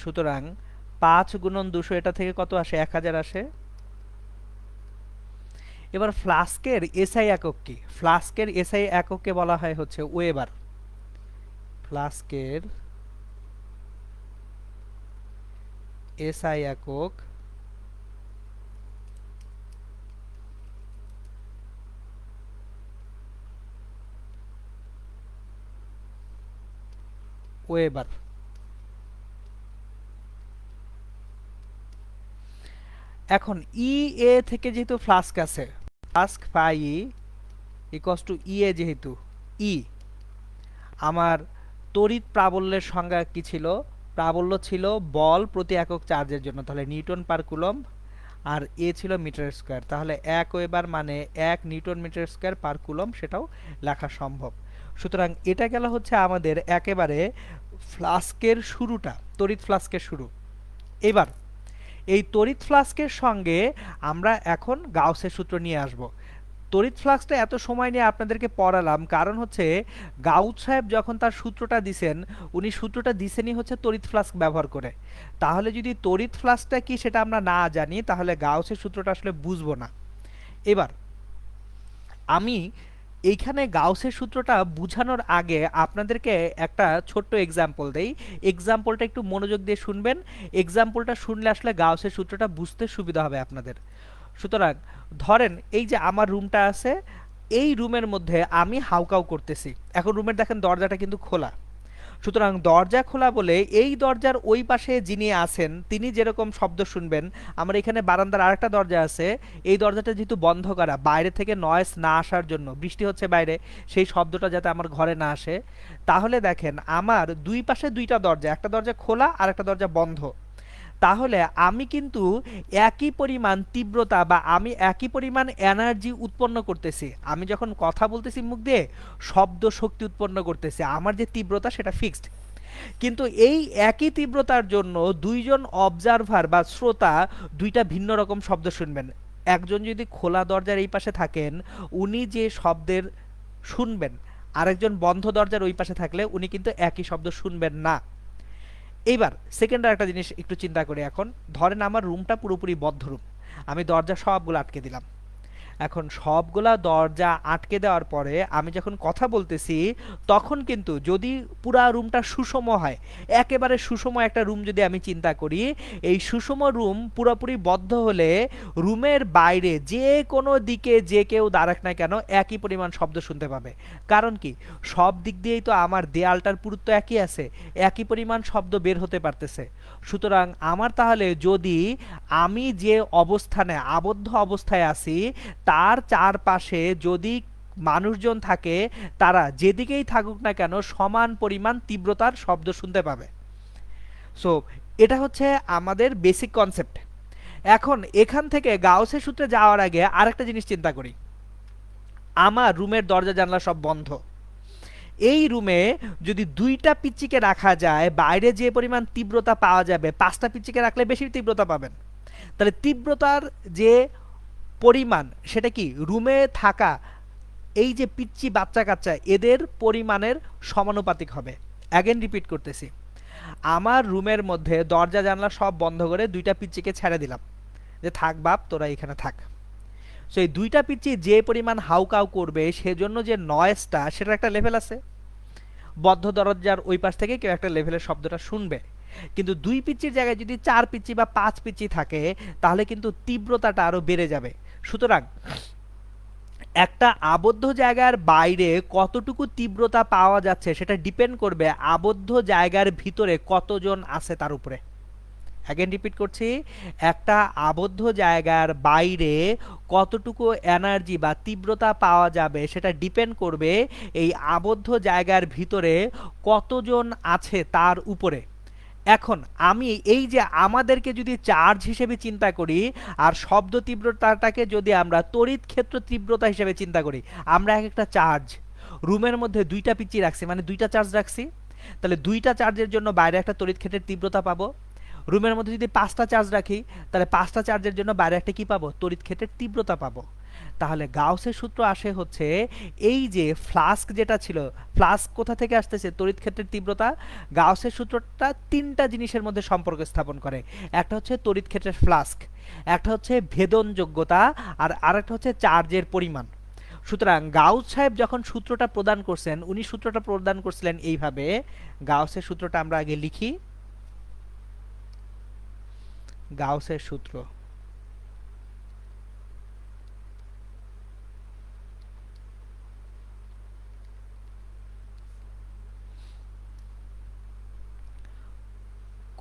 সুতরাং 5 গুণন 200 এটা থেকে কত আসে? 1000 আসে। এবার ফ্লাস্কের এসআই একক কি? ফ্লাস্কের এসআই একককে বলা হয় হচ্ছে ওয়েবার। ফ্লাস্কের এসআই একক ওয়েবার। এখন ই এ থেকে যেহেতু ফ্লাস্ক আছে, flux phi E equals to E A, যেহেতু ই আমার তড়িৎ প্রাবল্যের সংজ্ঞা কি ছিল? প্রাবল্য ছিল বল প্রতি একক চার্জের জন্য, তাহলে নিউটন পার কুলম্ব, আর এ ছিল মিটার স্কয়ার। তাহলে 1 ওয়েবার মানে 1 newton metre square per coulomb, সেটাও লেখা সম্ভব। সুতরাং এটা গেল হচ্ছে আমাদের একেবারে ফ্লাস্কের শুরুটা, তড়িৎ ফ্লাস্কের শুরু। এবার এই তড়িৎ ফ্লাস্কের সঙ্গে আমরা এখন গাউসের সূত্র নিয়ে আসব। তড়িৎ ফ্লাক্সটা এত সময় নিয়ে আপনাদেরকে পড়ালাম কারণ হচ্ছে গাউস সাহেব যখন তার সূত্রটা দিছেন, উনি সূত্রটা দিছেনই হচ্ছে তড়িৎ ফ্লাক্স ব্যবহার করে। তাহলে যদি তড়িৎ ফ্লাক্সটা কি সেটা আমরা না জানি, তাহলে গাউসের সূত্রটা আসলে বুঝবো না। এবার আমি এইখানে গাউসের সূত্রটা বুঝানোর আগে আপনাদেরকে একটা ছোট্ট এক্সাম্পল দেই। এক্সাম্পলটা একটু মনোযোগ দিয়ে শুনবেন। এক্সাম্পলটা শুনলে আসলে গাউসের সূত্রটা বুঝতে সুবিধা হবে আপনাদের। সুতরাং ধরেন এই যে আমার রুমটা আছে, এই রুমের মধ্যে আমি হাউকাউ করতেছি। এখন রুমের দেখেন দরজাটা কিন্তু খোলা। সুতরাং দরজা খোলা বলে এই দরজার ওই পাশে যিনি আছেন তিনি যেরকম শব্দ শুনবেন, আমার এখানে বারান্দার আরেকটা দরজা আছে, এই দরজাটা যেহেতু বন্ধ করা বাইরে থেকে নয়েজ না আসার জন্য, বৃষ্টি হচ্ছে বাইরে, সেই শব্দটা যাতে আমার ঘরে না আসে, তাহলে দেখেন আমার দুই পাশে দুইটা দরজা, একটা দরজা খোলা আর একটা দরজা বন্ধ। তাহলে আমি কিন্তু একই পরিমাণ তীব্রতা বা আমি একই পরিমাণ এনার্জি উৎপন্ন করতেছি। আমি যখন কথা বলতেছি মুখ দিয়ে, শব্দ শক্তি উৎপন্ন করতেছি, আমার যে তীব্রতা সেটা ফিক্সড। কিন্তু এই একই তীব্রতার জন্য দুইজন অবজারভার বা শ্রোতা দুইটা ভিন্ন রকম শব্দ শুনবেন। একজন যদি খোলা দরজার এই পাশে থাকেন, উনি যে শব্দের শুনবেন, আরেকজন বন্ধ দরজার ওই পাশে থাকলে উনি কিন্তু একই শব্দ শুনবেন না। এইবার সেকেন্ড আর একটা জিনিস একটু চিন্তা করি। এখন ধরেন আমার রুমটা পুরোপুরি বদ্ধ রুম, আমি দরজা সবগুলো আটকে দিলাম। এখন সবগুলা দরজা আটকে দেওয়ার পরে আমি যখন কথা বলতেছি, তখন কিন্তু যদি পুরা রুমটা সুষম হয়, একেবারে সুষম একটা রুম যদি আমি চিন্তা করি, এই সুষম রুম পুরোপুরি বদ্ধ হলে রুমের বাইরে যে কোনো দিকে যে কেউ দাঁড়াক না কেন একই পরিমাণ শব্দ শুনতে পাবে। কারণ কি, সব দিক দিয়েই তো আমার দেয়ালটার পুরুত্ব একই আছে, একই পরিমাণ শব্দ বের হতে পারতেছে। সুতরাং আমার তাহলে যদি আমি যে অবস্থানে আবদ্ধ অবস্থায় আছি তার চারপাশে যদি মানুষজন থাকে, তারা যেদিকেই থাকুক না কেন সমান পরিমাণ তীব্রতার শব্দ শুনতে পাবে। সো এটা হচ্ছে আমাদের বেসিক কনসেপ্ট। এখন এখান থেকে গাউসের সূত্রে যাওয়ার আগে আরেকটা জিনিস চিন্তা করি। আমার রুমের দরজা জানলা সব বন্ধ, এই রুমে যদি দুইটা পিচ্চিকে রাখা যায়, বাইরে যে পরিমাণ তীব্রতা পাওয়া যাবে, পাঁচটা পিচ্চিকে রাখলে বেশি তীব্রতা পাবেন। তাহলে তীব্রতার যে পরিমাণ সেটা কি রুমে থাকা এই যে পিচ্চি বাচ্চা কাচ্চা এদের পরিমাণের সমানুপাতিক হবে। অ্যাগেন রিপিট করতেছি, আমার রুমের মধ্যে দরজা জানলা সব বন্ধ করে দুইটা পিচ্চিকে ছেড়ে দিলাম যে থাক বাপ তোরা এখানে থাক। সো এই দুইটা পিচ্চি যে পরিমাণ হাউকাউ করবে সেজন্য যে নয়েজটা সেটার একটা লেভেল আছে। বদ্ধ দরজার ওই পাশ থেকে কেউ একটা লেভেলের শব্দটা শুনবে। কিন্তু দুই পিচ্চির জায়গায় যদি চার পিচ্চি বা পাঁচ পিচ্চি থাকে তাহলে কিন্তু তীব্রতাটা আরো বেড়ে যাবে। সুতরাং একটা আবদ্ধ জায়গার বাইরে কতটুকু তীব্রতা পাওয়া যাচ্ছে সেটা ডিপেন্ড করবে আবদ্ধ জায়গার ভিতরে কতজন আছে তার উপরে। অ্যাগেন রিপিট করছি, একটা আবদ্ধ জায়গার বাইরে কতটুকু এনার্জি বা তীব্রতা পাওয়া যাবে সেটা ডিপেন্ড করবে এই আবদ্ধ জায়গার ভিতরে কতজন আছে তার উপরে। এখন আমি এই যে আমাদেরকে যদি চার্জ হিসেবে চিন্তা করি আর শব্দ তীব্রতাটাকে যদি আমরা তড়িৎ ক্ষেত্র তীব্রতা হিসেবে চিন্তা করি, আমরা এক একটা চার্জ রুমের মধ্যে দুইটা পিচ্চি রাখছি, মানে দুইটা চার্জ রাখছি, তাহলে দুইটা চার্জের জন্য বাইরে একটা তড়িৎ ক্ষেত্রের তীব্রতা পাবো। রুমের মধ্যে যদি পাঁচটা চার্জ রাখি তাহলে পাঁচটা চার্জের জন্য বাইরে একটা কি পাবো, তড়িৎ ক্ষেত্রের তীব্রতা পাবো। তাহলে গাউসের সূত্র আসে হচ্ছে এই যে ফ্লাস্ক যেটা ছিল, ফ্লাস্ক কোথা থেকে আসতেছে, তড়িৎ ক্ষেত্রের তীব্রতা। গাউসের সূত্রটা তিনটা জিনিসের মধ্যে সম্পর্ক স্থাপন করে। একটা হচ্ছে তড়িৎ ক্ষেত্রের ফ্লাস্ক, একটা হচ্ছে ভেদনযোগ্যতা, আর আরেকটা হচ্ছে চার্জের পরিমাণ। সুতরাং গাউস সাহেব যখন সূত্রটা প্রদান করছেন, উনি সূত্রটা প্রদান করছিলেন এইভাবে। গাউসের সূত্রটা আমরা আগে লিখি। গাউসের সূত্র,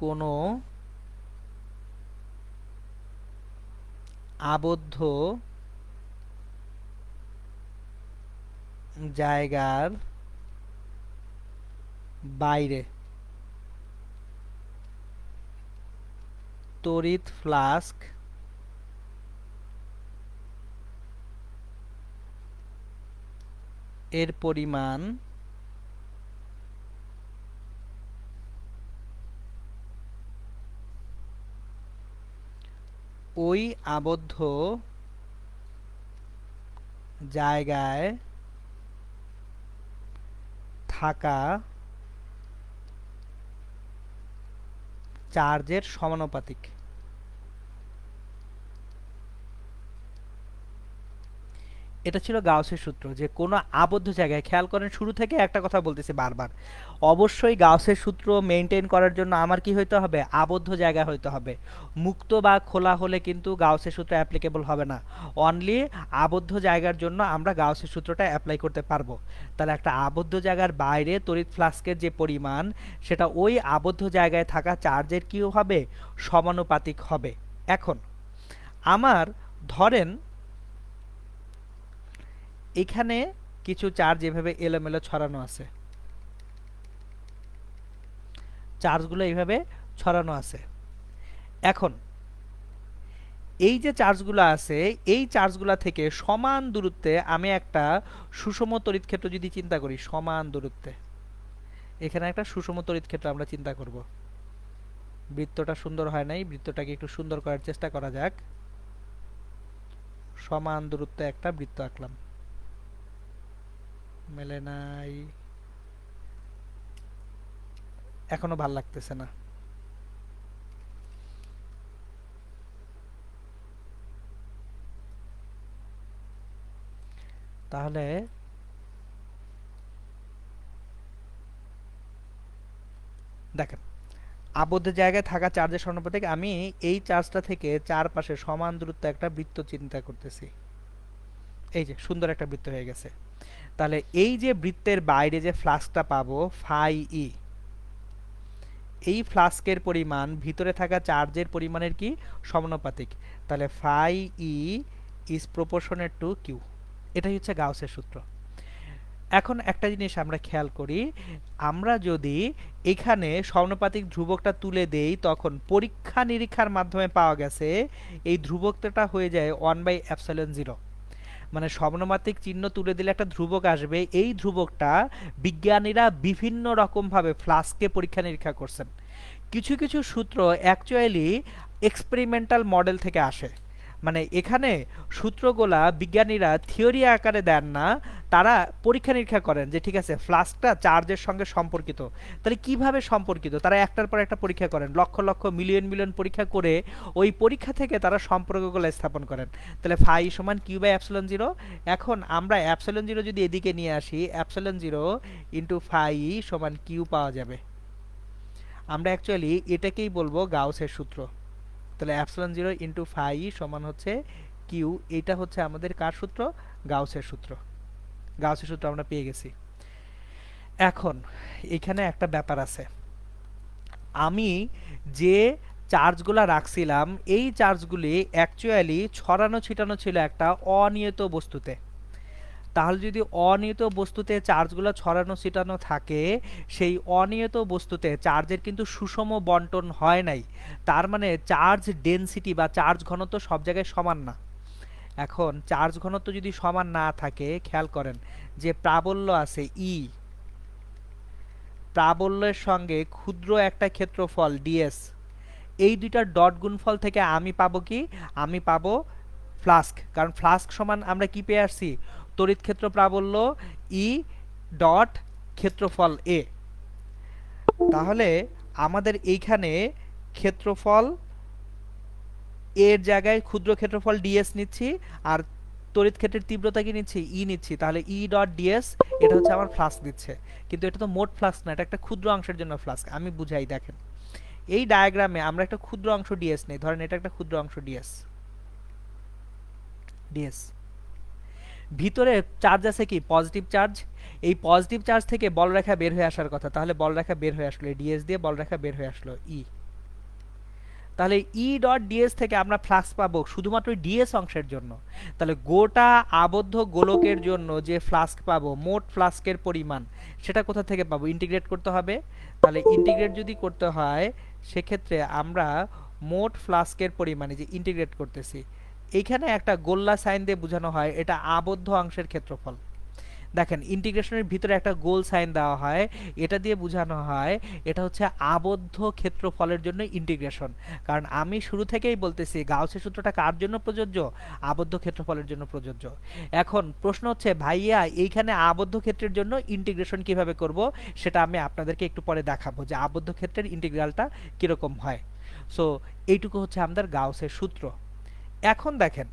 কোনো আবদ্ধ জায়গার বাইরে তড়িৎ ফ্লাস্ক এর পরিমাণ ওই আবদ্ধ জায়গায় থাকা চার্জের সমানুপাতিক। এটা ছিল গাউসের সূত্র, যে কোনো আবদ্ধ জায়গায়, খেয়াল করেন শুরু থেকে একটা কথা বলতেছি বারবার, অবশ্যই গাউসের সূত্র মেনটেন করার জন্য আমার কি হইতে হবে, আবদ্ধ জায়গা হইতে হবে। মুক্ত বা খোলা হলে কিন্তু গাউসের সূত্র অ্যাপ্লিকেবল হবে না। অনলি আবদ্ধ জায়গার জন্য আমরা গাউসের সূত্রটা অ্যাপ্লাই করতে পারবো। তাহলে একটা আবদ্ধ জায়গার বাইরে তড়িৎ ফ্লাস্কের যে পরিমাণ, সেটা ওই আবদ্ধ জায়গায় থাকা চার্জের কি হবে, সমানুপাতিক হবে। এখন আমার ধরেন এখানে কিছু চার্জ এভাবে এলোমেলো ছড়ানো আছে, চার্জগুলো এইভাবে ছড়ানো আছে। এখন এই যে চার্জগুলো আছে, এই চার্জগুলো থেকে সমান দূরত্বে আমি একটা সুষম তড়িৎ ক্ষেত্র যদি চিন্তা করি, সমান দূরত্বে এখানে একটা সুষম তড়িৎ ক্ষেত্র আমরা চিন্তা করব। বৃত্তটা সুন্দর হয় নাই, বৃত্তটাকে একটু সুন্দর করার চেষ্টা করা যাক। সমান দূরত্বে একটা বৃত্ত আঁকলাম, মেলে নাই, এখনো ভাল লাগতেছে না। তাহলে দেখেন, আবদ্ধ জায়গায় থাকা চার্জের সমানুপাতিক, আমি এই চার্জটা থেকে চারপাশে সমান দূরত্বে একটা বৃত্ত চিন্তা করতেছি। এই যে সুন্দর একটা বৃত্ত হয়ে গেছে। তাহলে এই যে বৃত্তের বাইরে যে ফ্লাক্সটা পাবো ফাই ই, এই ফ্লাস্কের পরিমাণ ভিতরে থাকা চার্জের পরিমাণের কি সমানুপাতিক। তাহলে phi E is proportionate to Q. এটাই হচ্ছে গাউসের সূত্র। এখন একটা জিনিস আমরা খেয়াল করি, আমরা যদি এখানে সমানুপাতিক ধ্রুবকটা তুলে দেই, তখন পরীক্ষা নিরীক্ষার মাধ্যমে পাওয়া গেছে এই ধ্রুবকটা হয়ে যায় 1/ε0। মানে সমানুপাতিক চিহ্ন তুলে দিলে একটা ধ্রুবক আসবে। এই ধ্রুবকটা বিজ্ঞানীরা বিভিন্ন রকমভাবে ফ্লাস্কে পরীক্ষা নিরীক্ষা করছেন। কিছু কিছু সূত্র অ্যাকচুয়ালি এক্সপেরিমেন্টাল মডেল থেকে আসে। মানে এখানে সূত্রগুলা বিজ্ঞানীরা থিওরি আকারে দেন না, তারা পরীক্ষা নিরীক্ষা করেন যে ঠিক আছে ফ্লাস্কটা চার্জের সঙ্গে সম্পর্কিত। তাহলে কিভাবে সম্পর্কিত, তারা একটার পর একটা পরীক্ষা করেন, লক্ষ লক্ষ মিলিয়ন মিলিয়ন পরীক্ষা করে ওই পরীক্ষা থেকে তারা সম্পর্কগুলো স্থাপন করেন। তাহলে ফাই সমান কিউ বাই অ্যাপসিলন জিরো। এখন আমরা অ্যাপসিলন জিরো যদি এদিকে নিয়ে আসি, অ্যাপসিলন জিরো ইন্টু ফাই সমান কিউ পাওয়া যাবে। আমরা অ্যাকচুয়ালি এটাকেই বলবো গাউসের সূত্র। তাহলে অ্যাপসিলন জিরো ইন্টু ফাই সমান হচ্ছে কিউ। এটা হচ্ছে আমাদের কার সূত্র, গাউসের সূত্র। গাউসের সূত্র আমরা পেয়ে গেছি। এখন এখানে একটা ব্যাপার আছে, আমি যে চার্জগুলা রাখছিলাম এই চার্জগুলি অ্যাকচুয়ালি ছড়ানো ছিটানো ছিল একটা অনিয়ত বস্তুতে। তাহলে যদি অনিয়ত বস্তুতে চার্জগুলো ছড়ানো ছিটানো থাকে, সেই অনিয়ত বস্তুতে চার্জের কিন্তু সুষম বন্টন হয় নাই। তার মানে চার্জ ডেনসিটি বা চার্জ ঘনত্ব সব জায়গায় সমান না। এখন চার্জ ঘনত্ব যদি সমান না থাকে, খেয়াল করেন যে প্রাবল্য আছে ই, প্রাবল্যের সঙ্গে ক্ষুদ্র একটা ক্ষেত্রফল ডিএস, এই দুইটার ডট গুণফল থেকে আমি পাবো কি, আমি পাবো ফ্লাস্ক। কারণ ফ্লাস্ক সমান আমরা কি পেয়ে আসছি, তড়িৎ ক্ষেত্র প্রাবল্য ই ডট ক্ষেত্রফল এ। তাহলে আমাদের এইখানে ক্ষেত্রফল এর জায়গায় ক্ষুদ্র ক্ষেত্রফল ডিএস নিচ্ছি, আর তড়িৎ ক্ষেত্রের তীব্রতা কি নিচ্ছি, ই নিচ্ছি। তাহলে ই ডট ডিএস এটা হচ্ছে আমার ফ্লাস্ক দিচ্ছে। কিন্তু এটা তো মোট ফ্লাস্ক না, এটা একটা ক্ষুদ্র অংশের জন্য ফ্লাস্ক। আমি বুঝাই, দেখেন এই ডায়াগ্রামে আমরা একটা ক্ষুদ্র অংশ ডিএস নেই, ধরেন এটা একটা ক্ষুদ্র অংশ ডিএস। ডিএস ভিতরে চার্জ আছে কি, পজিটিভ চার্জ। এই পজিটিভ চার্জ থেকে বলরেখা বের হয়ে আসার কথা, তাহলে বলরেখা বের হয়ে আসলো ডিএস দিয়ে, বলরেখা বের হয়ে আসলো ই। তাহলে ই ডট ডিএস থেকে আমরা ফ্লাক্স পাবো শুধুমাত্র ডিএস অংশের জন্য। তাহলে গোটা আবদ্ধ গোলকের জন্য যে ফ্লাস্ক পাবো, মোট ফ্লাস্কের পরিমাণ, সেটা কোথা থেকে পাবো, ইন্টিগ্রেট করতে হবে। তাহলে ইন্টিগ্রেট যদি করতে হয়, সেক্ষেত্রে আমরা মোট ফ্লাস্কের পরিমাণে যে ইন্টিগ্রেট করতেছি, এইখানে একটা গোল্লা সাইন দিয়ে বোঝানো হয় এটা আবদ্ধ অংশের ক্ষেত্রফল। দেখেন ইন্টিগ্রেশনের ভিতরে একটা গোল সাইন দেওয়া হয়, এটা দিয়ে বোঝানো হয় এটা হচ্ছে আবদ্ধ ক্ষেত্রফলের জন্য ইন্টিগ্রেশন। কারণ আমি শুরু থেকেই বলতেছি গাউসের সূত্রটা কার জন্য প্রযোজ্য, আবদ্ধ ক্ষেত্রফলের জন্য প্রযোজ্য। এখন প্রশ্ন হচ্ছে ভাইয়া এইখানে আবদ্ধ ক্ষেত্রের জন্য ইন্টিগ্রেশন কিভাবে করব, সেটা আমি আপনাদেরকে একটু পরে দেখাবো যে আবদ্ধ ক্ষেত্রের ইন্টিগ্রালটা কিরকম হয়। সো এইটুকু হচ্ছে আমাদের গাউসের সূত্র। এখন দেখেন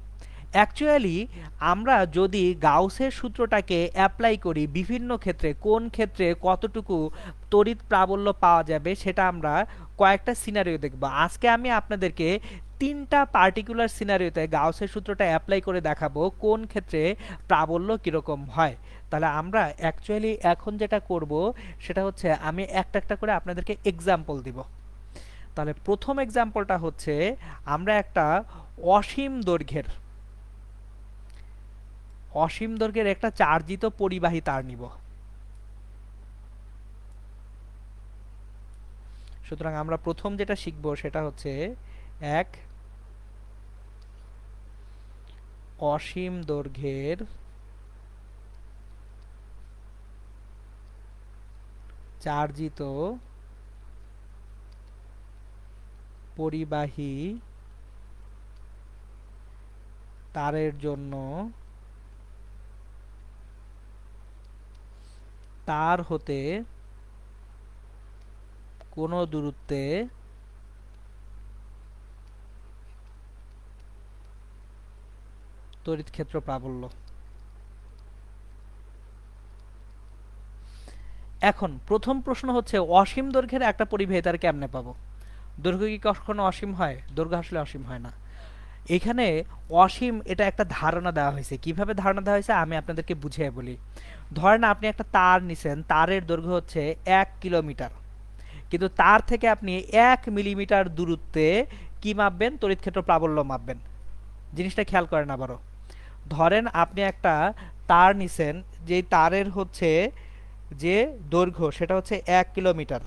অ্যাকচুয়ালি আমরা যদি গাউসের সূত্রটাকে অ্যাপ্লাই করি বিভিন্ন ক্ষেত্রে, কোন ক্ষেত্রে কতটুকু তড়িৎ প্রাবল্য পাওয়া যাবে সেটা আমরা কয়েকটা সিনারিও দেখব। আজকে আমি আপনাদেরকে তিনটা পার্টিকুলার সিনারিওতে গাউসের সূত্রটা অ্যাপ্লাই করে দেখাবো কোন ক্ষেত্রে প্রাবল্য কীরকম হয়। তাহলে আমরা অ্যাকচুয়ালি এখন যেটা করব সেটা হচ্ছে আমি একটা একটা করে আপনাদেরকে এক্সাম্পল দিব। তাহলে প্রথম এক্সাম্পলটা হচ্ছে আমরা একটা অসীম দৈর্ঘ্যের একটা চার্জিত পরিবাহী তার নিব। সুতরাং আমরা প্রথম যেটা শিখব সেটা হচ্ছে এক অসীম দৈর্ঘ্যের চার্জিত পরিবাহী তারের জন্য তার হতে কোনো দূরত্বে তড়িৎ ক্ষেত্র প্রাবল্য। এখন প্রথম প্রশ্ন হচ্ছে অসীম দৈর্ঘ্যের একটা পরিবাহী তার কেমনে পাবো? দৈর্ঘ্য কি কখনো অসীম হয়? দৈর্ঘ্য আসলে অসীম হয় না। এখানে অসীম এটা একটা ধারণা দেওয়া হয়েছে। কিভাবে ধারণা দেওয়া হয়েছে আমি আপনাদেরকে বুঝিয়ে বলি। ধরেন আপনি একটা তার নিছেন, তারের দৈর্ঘ্য হচ্ছে 1 কিলোমিটার, কিন্তু তার থেকে আপনি 1 মিলিমিটার দূরত্বে কি মাপবেন? তড়িৎ ক্ষেত্র প্রাবল্য মাপবেন। জিনিসটা খেয়াল করেন আবারও। ধরেন আপনি একটা তার নিছেন, যেই তারের হচ্ছে যে দৈর্ঘ্য সেটা হচ্ছে 1 কিলোমিটার।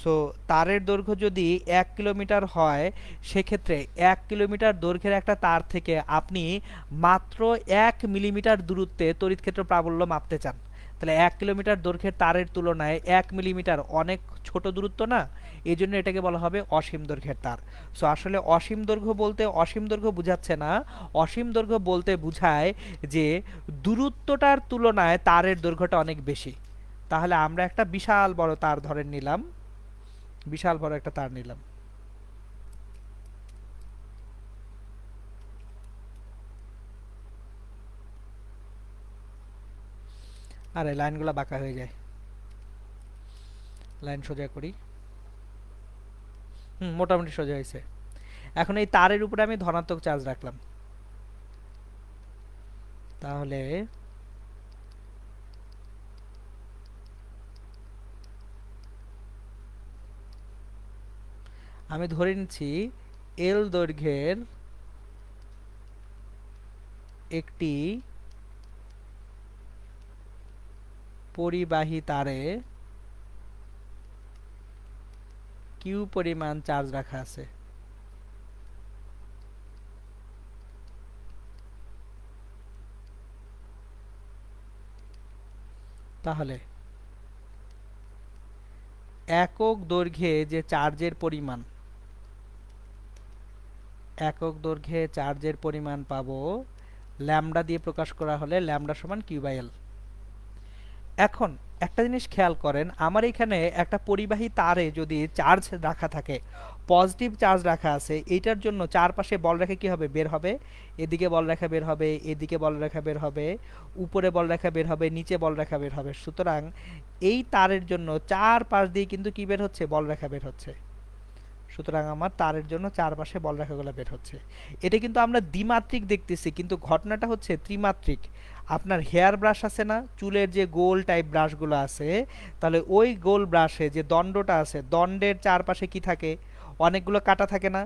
সো তারের দৈর্ঘ্য যদি 1 কিলোমিটার হয়, সেক্ষেত্রে 1 কিলোমিটার দৈর্ঘ্যের একটা তার থেকে আপনি মাত্র 1 মিলিমিটার দূরত্বে তড়িৎ ক্ষেত্র প্রাবল্য মাপতে চান। তাহলে 1 কিলোমিটার দৈর্ঘ্যের তারের তুলনায় 1 মিলিমিটার অনেক ছোট দূরত্ব না? এই জন্য এটাকে বলা হবে অসীম দৈর্ঘ্যের তার। সো আসলে অসীম দৈর্ঘ্য বলতে অসীম দৈর্ঘ্য বোঝাচ্ছে না, অসীম দৈর্ঘ্য বলতে বোঝায় যে দূরত্বটার তুলনায় তারের দৈর্ঘ্যটা অনেক বেশি। তাহলে আমরা একটা বিশাল বড় তার ধরে নিলাম, বিশাল বড় একটা তার নিলাম। আরে লাইনগুলো বাঁকা হয়ে যায়, লাইন সোজা করি। মোটামুটি সোজা হয়েছে। এখন এই তারের উপরে আমি ধনাত্মক চার্জ রাখলাম, তাহলে আমি ধরে নিচ্ছি এল দৈর্ঘ্যের একটি পরিবাহী তারে কিউ পরিমাণ চার্জ রাখা আছে। তাহলে একক দৈর্ঘ্যে যে চার্জের পরিমাণ, একক দৈর্ঘ্যে চার্জের পরিমাণ পাবো ল্যামডা দিয়ে প্রকাশ করা হলে ল্যামডা সমান কিউ বাই এল। এখন একটা জিনিস খেয়াল করেন, আমার এখানে একটা পরিবাহী তারে যদি চার্জ রাখা থাকে, পজিটিভ চার্জ রাখা আছে, এইটার জন্য চারপাশে বল রেখা কি হবে? বের হবে। এদিকে বল রেখা বের হবে, এদিকে বল রেখা বের হবে, উপরে বল রেখা বের হবে, নিচে বল রেখা বের হবে। সুতরাং এই তারের জন্য চারপাশ দিয়ে কিন্তু কি বের হচ্ছে? বল রেখা বের হচ্ছে। সুতরাং আমার তারের জন্য চারপাশে বল রেখাগুলো বের হচ্ছে। এটা কিন্তু আমরা দ্বিমাত্রিক দেখতেছি, কিন্তু ঘটনাটা হচ্ছে ত্রিমাত্রিক। আপনার হেয়ার ব্রাশ আছে না, চুলের যে গোল টাইপ ব্রাশগুলো আছে, তাহলে ওই গোল ব্রাশে যে দণ্ডটা আছে, দণ্ডের চারপাশে কি থাকে? অনেকগুলো কাটা থাকে না?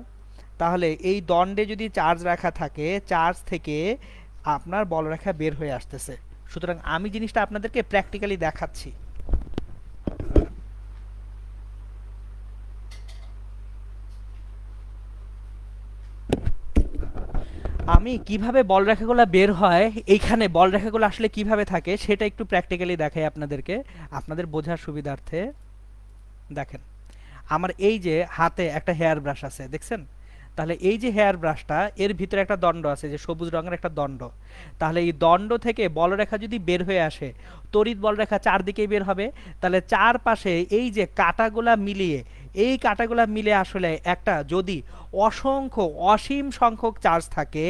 তাহলে এই দণ্ডে যদি চার্জ রাখা থাকে, চার্জ থেকে আপনার বলরেখা বের হয়ে আসতেছে। সুতরাং আমি জিনিসটা আপনাদেরকে প্র্যাকটিক্যালি দেখাচ্ছি। আমি কিভাবে বলরেখাগুলো বের হয়, এইখানে বলরেখাগুলো আসলে কিভাবে থাকে সেটা একটু প্র্যাকটিক্যালি দেখাই আপনাদেরকে, আপনাদের বোঝার সুবিধার্থে। দেখেন, আমার এই যে হাতে একটা হেয়ার ব্রাশ আছে, দেখছেন? তাহলে এই যে হেয়ার ব্রাশটা, এর ভিতরে একটা দণ্ড আছে, যে সবুজ রঙের একটা দণ্ড। তাহলে এই দণ্ড থেকে বলরেখা যদি বের হয়ে আসে, তড়িৎ বলরেখা চারদিকেই বের হবে। তাহলে চারপাশে এই যে কাঁটাগুলা মিলিয়ে, এই কাঁটাগুলা মিলে আসলে একটা যদি অসংখ্য অসীম সংখ্যক চার্জ থাকে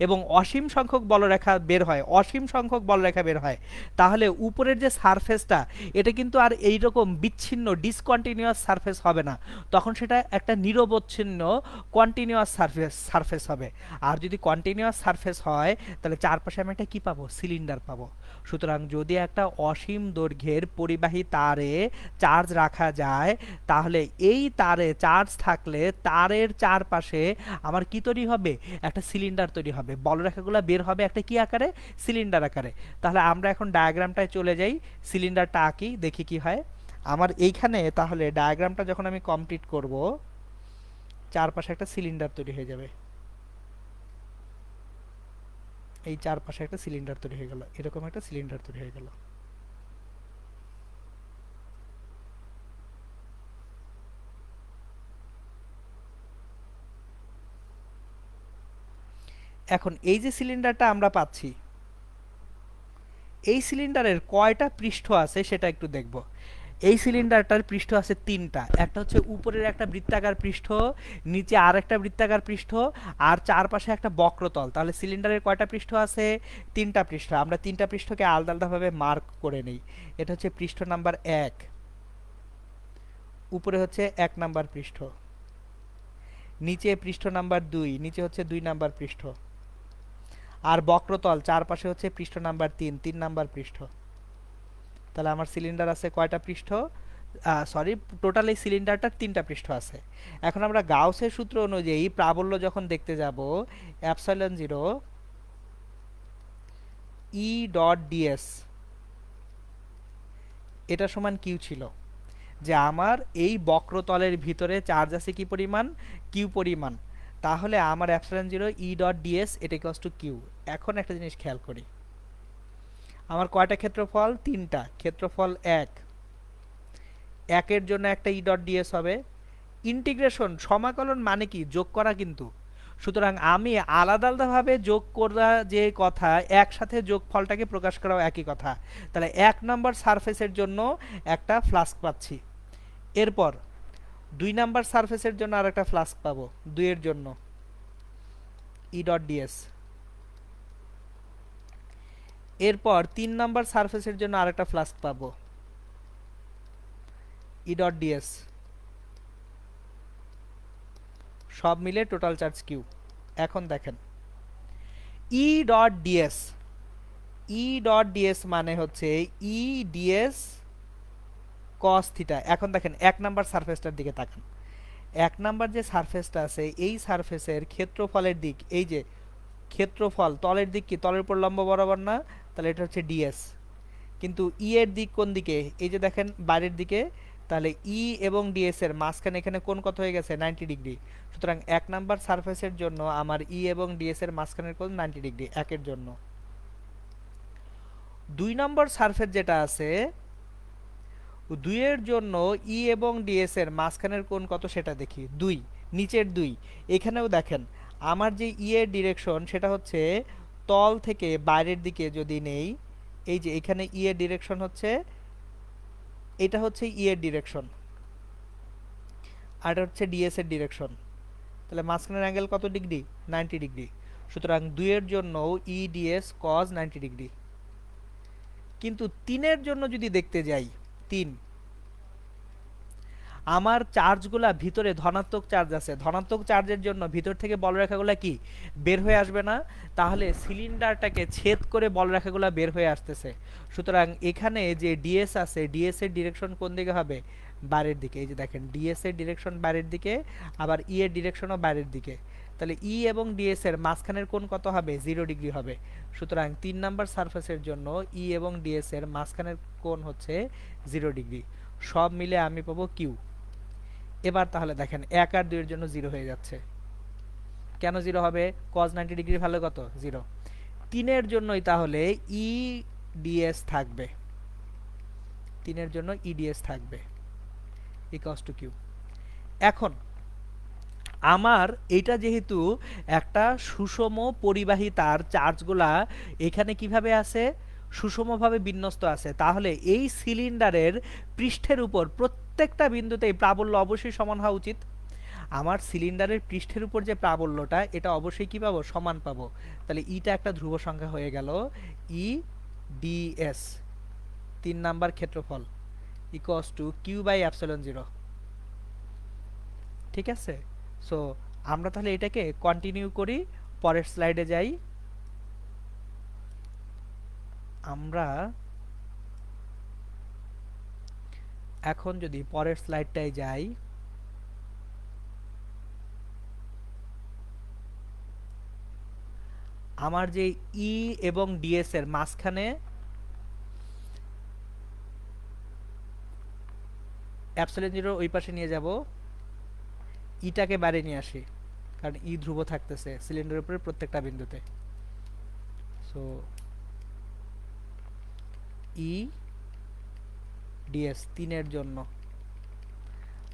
এবং অসীম সংখ্যক বলরেখা বের হয়, অসীম সংখ্যক বলরেখা বের হয়, তাহলে উপরের যে সারফেসটা এটা কিন্তু আর এইরকম বিচ্ছিন্ন ডিসকন্টিনিউয়াস সারফেস হবে না, তখন সেটা একটা নিরবচ্ছিন্ন কন্টিনিউয়াস সারফেস হবে। আর যদি কন্টিনিউয়াস সারফেস হয় তাহলে চারপাশে আমি একটা কি পাবো, সিলিন্ডার পাবো। সুতরাং যদি একটা অসীম দৈর্ঘ্যের পরিবাহী তারে চার্জ রাখা যায় তাহলে এই তারে চার্জ থাকলে তারের চারপাশে আমার কি তৈরি হবে, একটা সিলিন্ডার তৈরি হবে, বলরেখাগুলো বের হবে একটা কি আকারে, সিলিন্ডার আকারে। তাহলে আমরা এখন ডায়াগ্রামটায় চলে যাই, সিলিন্ডারটা আঁকি, দেখি কি হয় আমার এইখানে। তাহলে ডায়াগ্রামটা যখন আমি কমপ্লিট করব চারপাশে একটা সিলিন্ডার তৈরি হয়ে যাবে, এই চারপাশে একটা সিলিন্ডার তৈরি হয়ে গেল, এরকম একটা সিলিন্ডার তৈরি হয়ে গেল। এখন এই যে সিলিন্ডারটা আমরা পাচ্ছি, এই সিলিন্ডারের কয়টা পৃষ্ঠ আছে সেটা একটু দেখব। এই সিলিন্ডারটার পৃষ্ঠ আছে তিনটা, একটা হচ্ছে উপরের একটা বৃত্তাকার পৃষ্ঠ, নিচে আর একটা বৃত্তাকার পৃষ্ঠ, আর চারপাশে একটা বক্রতল। তাহলে সিলিন্ডারের কয়টা পৃষ্ঠ আছে, তিনটা পৃষ্ঠ। আমরা তিনটা পৃষ্ঠকে আলাদা আলাদাভাবে মার্ক করে নিই। এটা হচ্ছে পৃষ্ঠ নাম্বার 1, উপরে হচ্ছে 1 নাম্বার পৃষ্ঠ, নিচে পৃষ্ঠ নাম্বার 2, নিচে হচ্ছে 2 নাম্বার পৃষ্ঠ, আর বক্রতল চারপাশে হচ্ছে পৃষ্ঠ নাম্বার 3, 3 নাম্বার পৃষ্ঠ। তাহলে আমার সিলিন্ডার আছে কয়টা পৃষ্ঠ, সরি, টোটাল এই সিলিন্ডারটার তিনটা পৃষ্ঠ আছে। এখন আমরা গাউসের সূত্র অনুযায়ী প্রাবল্য যখন দেখতে যাব, এপসাইলন 0 ই ডট ডিএস এটা সমান কিউ ছিল, যে আমার এই বক্রতলের ভিতরে চার্জ আছে কি পরিমাণ, কিউ পরিমাণ। তাহলে আমার এপসাইলন 0 ই ডট ডিএস এটা ইকুয়ালস টু কিউ। এখন একটা জিনিস খেয়াল করি, আমার কয়টা ক্ষেত্রফল, তিনটা ক্ষেত্রফল, একের জন্য একটা ই ডট ডিএস হবে। ইন্টিগ্রেশন সমাকলন মানে কি, যোগ করা কিন্তু। সুতরাং আমি আলাদা আলাদাভাবে যোগ করা যে কথা, একসাথে যোগফলটাকে প্রকাশ করাও একই কথা। তাহলে 1 নম্বর সারফেসের জন্য একটা ফ্লাস্ক পাচ্ছি, এরপর 2 নাম্বার সারফেসের জন্য আর একটা ফ্লাস্ক পাবো, 2 এর জন্য ই ডট ডিএস, এরপর 3 নাম্বার সারফেসের জন্য আরেকটা ফ্লাস্ক পাবো, ই ডট ডিএস, সব মিলে টোটাল চার্জ কিউ। এখন দেখেন E dot dS, E dot dS মানে হচ্ছে ই ডিএস কস থিটা। এখন দেখেন 1 নাম্বার সারফেসটার দিকে তাকান, 1 নাম্বার যে সারফেসটা আছে এই সারফেসের ক্ষেত্রফলের দিক, এই যে ক্ষেত্রফল তলের দিক কি, তলের উপর লম্ব বরাবর না, তাহলে এটা হচ্ছে ডিএস। কিন্তু ই এর দিক কোন দিকে, এই যে দেখেন বাইরের দিকে, তাহলে ই এবং ডিএস এর মাঝখানে এখানে কোণ কত হয়ে গেছে, 90 ডিগ্রি। সুতরাং 1 নাম্বার সারফেসের জন্য আমার ই এবং ডিএস এর মাঝখানের কোণ 90 ডিগ্রি, একের জন্য। 2 নম্বর সারফেস যেটা আছে, 2 এর জন্য ই এবং ডিএস এর মাঝখানের কোণ কত সেটা দেখি, 2, নিচের 2। এখানেও দেখেন আমার যে ই এর ডিরেকশন সেটা হচ্ছে তল থেকে বাইরের দিকে যদি নেই, এই যে এখানে ই এর ডিরেকশন হচ্ছে, এটা হচ্ছে ই এর ডিরেকশন, আর এটা হচ্ছে ডিএস এর ডিরেকশন। তাহলে মাঝখানের অ্যাঙ্গেল কত ডিগ্রি, 90 ডিগ্রি। সুতরাং 2 এর জন্য ই ডিএস কজ 90 ডিগ্রি। কিন্তু 3 এর জন্য যদি দেখতে যাই, 3, আমার চার্জগুলা ভিতরে ধনাত্মক চার্জ আছে, ধনাত্মক চার্জের জন্য ভিতর থেকে বলরেখাগুলা কি বের হয়ে আসবে না, তাহলে সিলিন্ডারটাকে ছেদ করে বলরেখাগুলা বের হয়ে আসতেছে। সুতরাং এখানে যে ডিএস আছে, ডিএস এর ডিরেকশন কোন দিকে হবে, বাইরের দিকে। এই যে দেখেন ডিএস এর ডিরেকশন বাইরের দিকে, আবার ই এর ডিরেকশনও বাইরের দিকে। তাহলে ই এবং ডিএস এর মাঝখানের কোণ কত হবে, 0 ডিগ্রি হবে। সুতরাং 3 নাম্বার সারফেসের জন্য ই এবং ডিএস এর মাঝখানের কোণ হচ্ছে 0 ডিগ্রি। সব মিলে আমি পাবো কিউ। এবার তাহলে দেখেন 1 আর 2 এর জন্য 0 হয়ে যাচ্ছে। কেন 0 হবে, cos 90 ডিগ্রি ভ্যালু কত, 0। 3 এর জন্যই তাহলে ই ডিএস থাকবে, 3 এর জন্য ই ডিএস থাকবে ইকুয়ালস টু কিউ। এখন আমার এটা যেহেতু একটা সুষম পরিবাহী তার, চার্জগুলা এখানে কিভাবে আছে, সুষমভাবে বিন্যস্ত আছে, তাহলে এই সিলিন্ডারের পৃষ্ঠের উপর প্রত্যেকটা বিন্দুতেই প্রাবল্য অবশ্যই সমান হওয়া উচিত। আমার সিলিন্ডারের পৃষ্ঠের উপর যে প্রাবল্যটা এটা অবশ্যই কি পাবো, সমান পাবো। তাহলে ইটা একটা ধ্রুব সংখ্যা হয়ে গেল, ই ডিএস 3 নাম্বার ক্ষেত্রফল equals to Q by epsilon zero. ঠিক আছে, সো আমরা তাহলে এটাকে কন্টিনিউ করি, পরের স্লাইডে যাই। আমরা এখন যদি পরের স্লাইডটায় যাই, আমার যে ই এবং ডিএস এর মাঝখানে অ্যাপসিলন জিরো ওই পাশে নিয়ে যাব, ইটাকে বাইরে নিয়ে আসি, কারণ ই ধ্রুব থাকতেছে সিলিন্ডারের উপরে প্রত্যেকটা বিন্দুতে। সো ই ডিএস 3 এর জন্য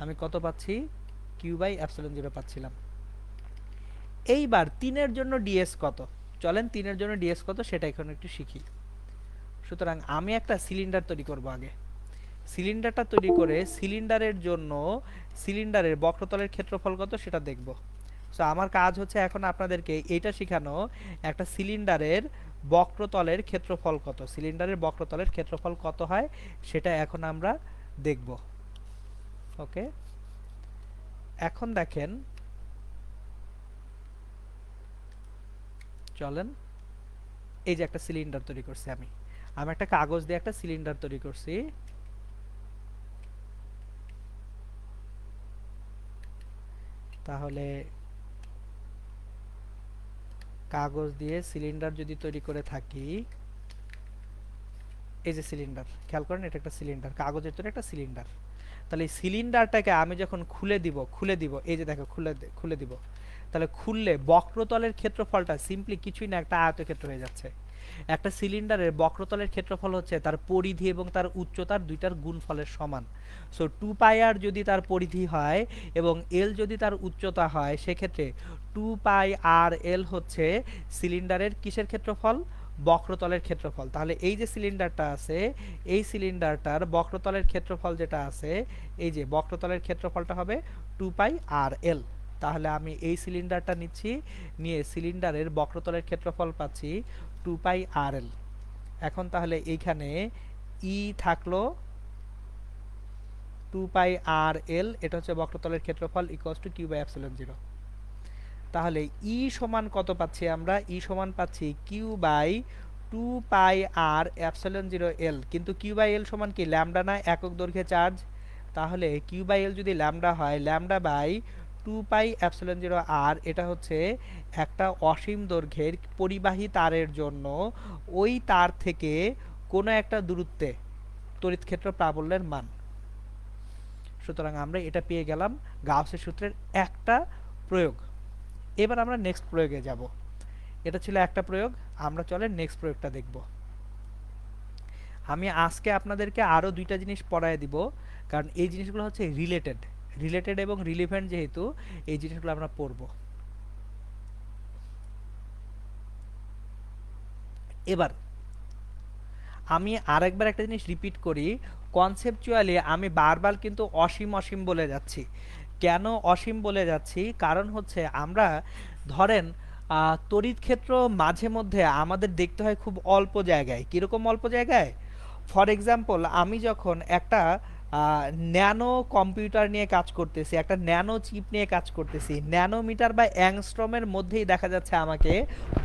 আমি কত পাচ্ছি, কিউ বাই এপসিলন জিরো পাচ্ছিলাম। এইবার 3 এর জন্য ডিএস কত, চলেন 3 এর জন্য ডিএস কত সেটা এখন একটু শিখি। সুতরাং আমি একটা সিলিন্ডার তৈরি করব আগে। সিলিন্ডারটা তৈরি করে সিলিন্ডারের জন্য সিলিন্ডারের বক্রতলের ক্ষেত্রফল কত সেটা দেখব। সো আমার কাজ হচ্ছে এখন আপনাদেরকে এইটা শেখানো, একটা সিলিন্ডারের বক্রতলের ক্ষেত্রফল কত, সিলিন্ডারের বক্রতলের ক্ষেত্রফল কত হয় সেটা এখন আমরা দেখব। ওকে, এখন দেখেন, চলেন এই যে একটা সিলিন্ডার তৈরি করছি আমি আমি একটা কাগজ দিয়ে একটা সিলিন্ডার তৈরি করছি। তাহলে কাগজ দিয়ে সিলিন্ডার যদি তৈরি করে থাকি, এই যে সিলিন্ডার, খেয়াল করেন এটা একটা সিলিন্ডার, কাগজের তৈরি একটা সিলিন্ডার। তাহলে এই সিলিন্ডারটাকে আমি যখন খুলে দিব এই যে দেখো খুলে দিব, তাহলে খুললে বক্রতলের ক্ষেত্রফলটা সিম্পলি কিছুই না, একটা আয়তক্ষেত্র হয়ে যাচ্ছে। একটা সিলিন্ডারের বক্রতলের ক্ষেত্রফল হচ্ছে তার পরিধি এবং তার উচ্চতার দুইটার গুণফলের সমান। সো 2 পাই আর যদি তার পরিধি হয় এবং এল যদি তার উচ্চতা হয়, সেক্ষেত্রে 2 পাই আর এল হচ্ছে সিলিন্ডারের কিসের ক্ষেত্রফল, বক্রতলের ক্ষেত্রফল। তাহলে এই যে সিলিন্ডারটা আছে, এই সিলিন্ডারটার বক্রতলের ক্ষেত্রফল যেটা আছে, এই যে বক্রতলের ক্ষেত্রফলটা হবে 2 পাই আর এল। তাহলে আমি এই সিলিন্ডারটা নিচ্ছি, নিয়ে সিলিন্ডারের বক্রতলের ক্ষেত্রফল পাচ্ছি 2 পাই আর এল। এখন তাহলে এইখানে ই থাকলো 2 পাই আর এল, এটা হচ্ছে বক্রতলের ক্ষেত্রফল equals to Q by epsilon zero. তাহলে ই সমান কত পাচ্ছি আমরা, ই সমান পাচ্ছি কিউ বাই 2 পাই আর এপসিলন জিরো এল, কিন্তু কিউ বাই এল সমান কি, ল্যামডা না, একক দৈর্ঘ্যে চার্জ। তাহলে কিউ বাই এল যদি ল্যামডা হয়, lambda by 2 pi epsilon zero R, এটা হচ্ছে একটা অসীম দৈর্ঘ্যের পরিবাহী তারের জন্য ওই তার থেকে কোনো একটা দূরত্বে তড়িৎ ক্ষেত্র প্রাবল্যের মান। সুতরাং আমরা এটা পেয়ে গেলাম গাউসের সূত্রের একটা প্রয়োগ। এবার আমরা নেক্সট প্রয়োগে যাব। এটা ছিল একটা প্রয়োগ, আমরা চলেন নেক্সট প্রয়োগটা দেখব। আমি আজকে আপনাদেরকে আরো দুইটা জিনিস পড়ায় দিব, কারণ এই জিনিসগুলো হচ্ছে রিলেটেড এবং রিলেভেন্ট, যেহেতু এই জিনিসগুলো আমরা পড়ব। এবার আমি আরেকবার একটা জিনিস রিপিট করি, কনসেপচুয়ালি আমি বারবার কিন্তু অসীম অসীম বলে যাচ্ছি। কেন অসীম বলে যাচ্ছি, কারণ হচ্ছে আমরা ধরেন তড়িৎ ক্ষেত্র মাঝে মধ্যে আমাদের দেখতে হয় খুব অল্প জায়গায়। কিরকম অল্প জায়গায়, ফর এক্সাম্পল আমি যখন একটা ন্যানো কম্পিউটার নিয়ে কাজ করতেছি, একটা ন্যানো চিপ নিয়ে কাজ করতেছি, ন্যানোমিটার বা অ্যাংস্ট্রমের মধ্যেই দেখা যাচ্ছে আমাকে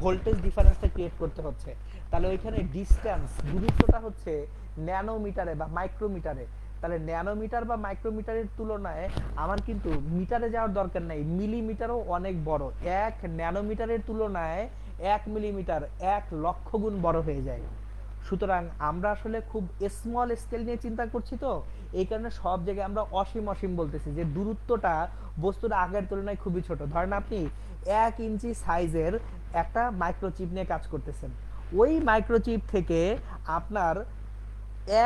ভোল্টেজ ডিফারেন্সটা ক্রিয়েট করতে হচ্ছে। তাহলে ওইখানে ডিস্টেন্স, দূরত্বটা হচ্ছে ন্যানোমিটারে বা মাইক্রোমিটারে। তাহলে ন্যানোমিটার বা মাইক্রোমিটারের তুলনায় আমার কিন্তু মিটারে যাওয়ার দরকার নাই, মিলিমিটারও অনেক বড়। 1 ন্যানোমিটারের তুলনায় 1 মিলিমিটার 1 লক্ষ গুণ বড় হয়ে যায়। সুতরাং আমরা আসলে খুব স্মল স্কেল নিয়ে চিন্তা করছি, তো এই কারণে সব জায়গায় আমরা অসীম অসীম বলতেছি, যে দূরত্বটা বস্তুর আগের তুলনায় খুবই ছোট। ধরেন আপনি 1 ইঞ্চি সাইজের একটা মাইক্রোচিপ নিয়ে কাজ করতেছেন, ওই মাইক্রোচিপ থেকে আপনার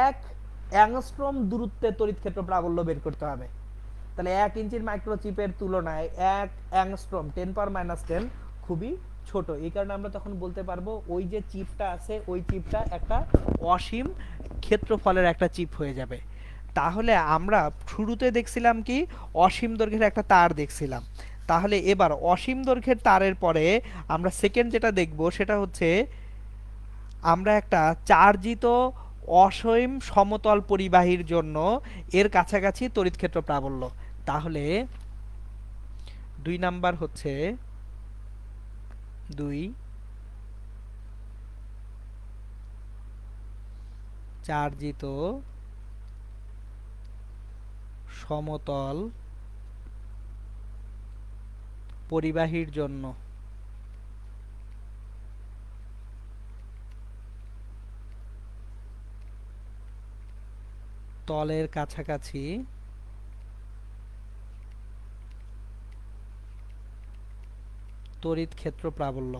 1 অ্যাংস্ট্রম দূরত্বে তড়িৎ ক্ষেত্র প্রাবল্য বের করতে হবে। তাহলে 1 ইঞ্চির মাইক্রোচিপের তুলনায় 1 অ্যাংস্ট্রম 10⁻⁻10 খুবই ছোট। এই কারণে আমরা তখন বলতে পারবো ওই যে চিপটা আছে, ওই চিপটা একটা অসীম ক্ষেত্রফলের একটা চিপ হয়ে যাবে। তাহলে আমরা শুরুতে দেখছিলাম কি অসীম দৈর্ঘ্যের একটা তার দেখছিলাম, তাহলে এবার অসীম দৈর্ঘ্যের তারের পরে আমরা সেকেন্ড যেটা দেখব সেটা হচ্ছে আমরা একটা চার্জিত অসীম সমতল পরিবাহীর জন্য এর কাছাকাছি তড়িৎ ক্ষেত্র প্রাবল্য। তাহলে 2 নাম্বার হচ্ছে 2 চার্জিত সমতল পরিবাহীর জন্য তলের কাছাকাছি তড়িৎ ক্ষেত্র প্রাবল্য।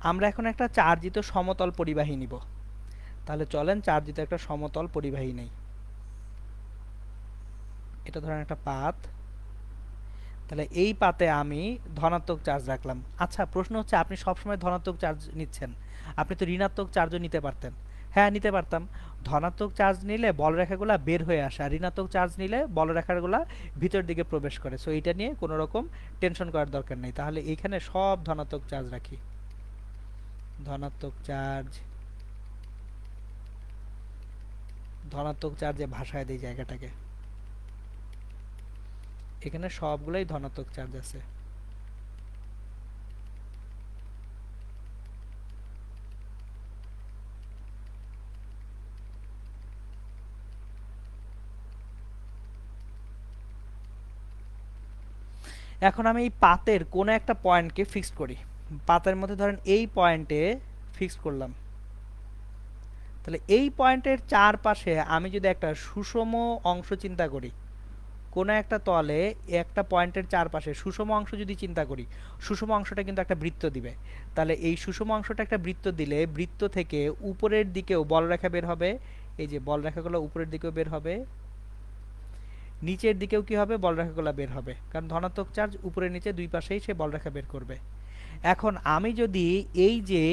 আমরা এখন একটা চার্জিত সমতল পরিবাহী নিব, তাহলে চলেন চার্জিত একটা সমতল পরিবাহী নেই। এটা ধরেন একটা পাত, তাহলে এই পাতে আমি ধনাত্মক চার্জ রাখলাম। আচ্ছা, প্রশ্ন হচ্ছে আপনি সবসময় ধনাত্মক চার্জ নিচ্ছেন, আপনি তো ঋণাত্মক চার্জও নিতে পারতেন। হ্যাঁ, নিতে পারতাম। ধনাত্মক চার্জ নিলে বলরেখাগুলো বের হয়ে আসে, আর ঋণাত্মক চার্জ নিলে বলরেখাগুলো ভিতর দিকে প্রবেশ করে। সো এটা নিয়ে কোনো রকম টেনশন করার দরকার নেই। তাহলে এইখানে সব ধনাত্মক চার্জ রাখি। ধনাত্মক চার্জ, ধনাত্মক চার্জে ভাষায় দেই জায়গাটাকে, এখানে সবগুলোই ধনাত্মক চার্জ আছে। এখন আমি এই পাতের কোনো একটা পয়েন্টকে ফিক্সড করি। পাতের মধ্যে ধরেন এই পয়েন্টে ফিক্সড করলাম। তাহলে এই পয়েন্টের চারপাশে আমি যদি একটা সুষম অংশ চিন্তা করি, কোনো একটা তলে একটা পয়েন্টের চারপাশে সুষম অংশ যদি চিন্তা করি, সুষম অংশটা কিন্তু একটা বৃত্ত দিবে। তাহলে এই সুষম অংশটা একটা বৃত্ত দিলে বৃত্ত থেকে উপরের দিকেও বলরেখা বের হবে। এই যে বলরেখাগুলো উপরের দিকেও বের হবে, নিচের দিকেও কি হবে, বলরেখাগুলো বের হবে, কারণ ধনাত্মক চার্জ উপরে নিচে দুই পাশেই সে বলরেখা বের করবে। এখন আমি যদি এই যে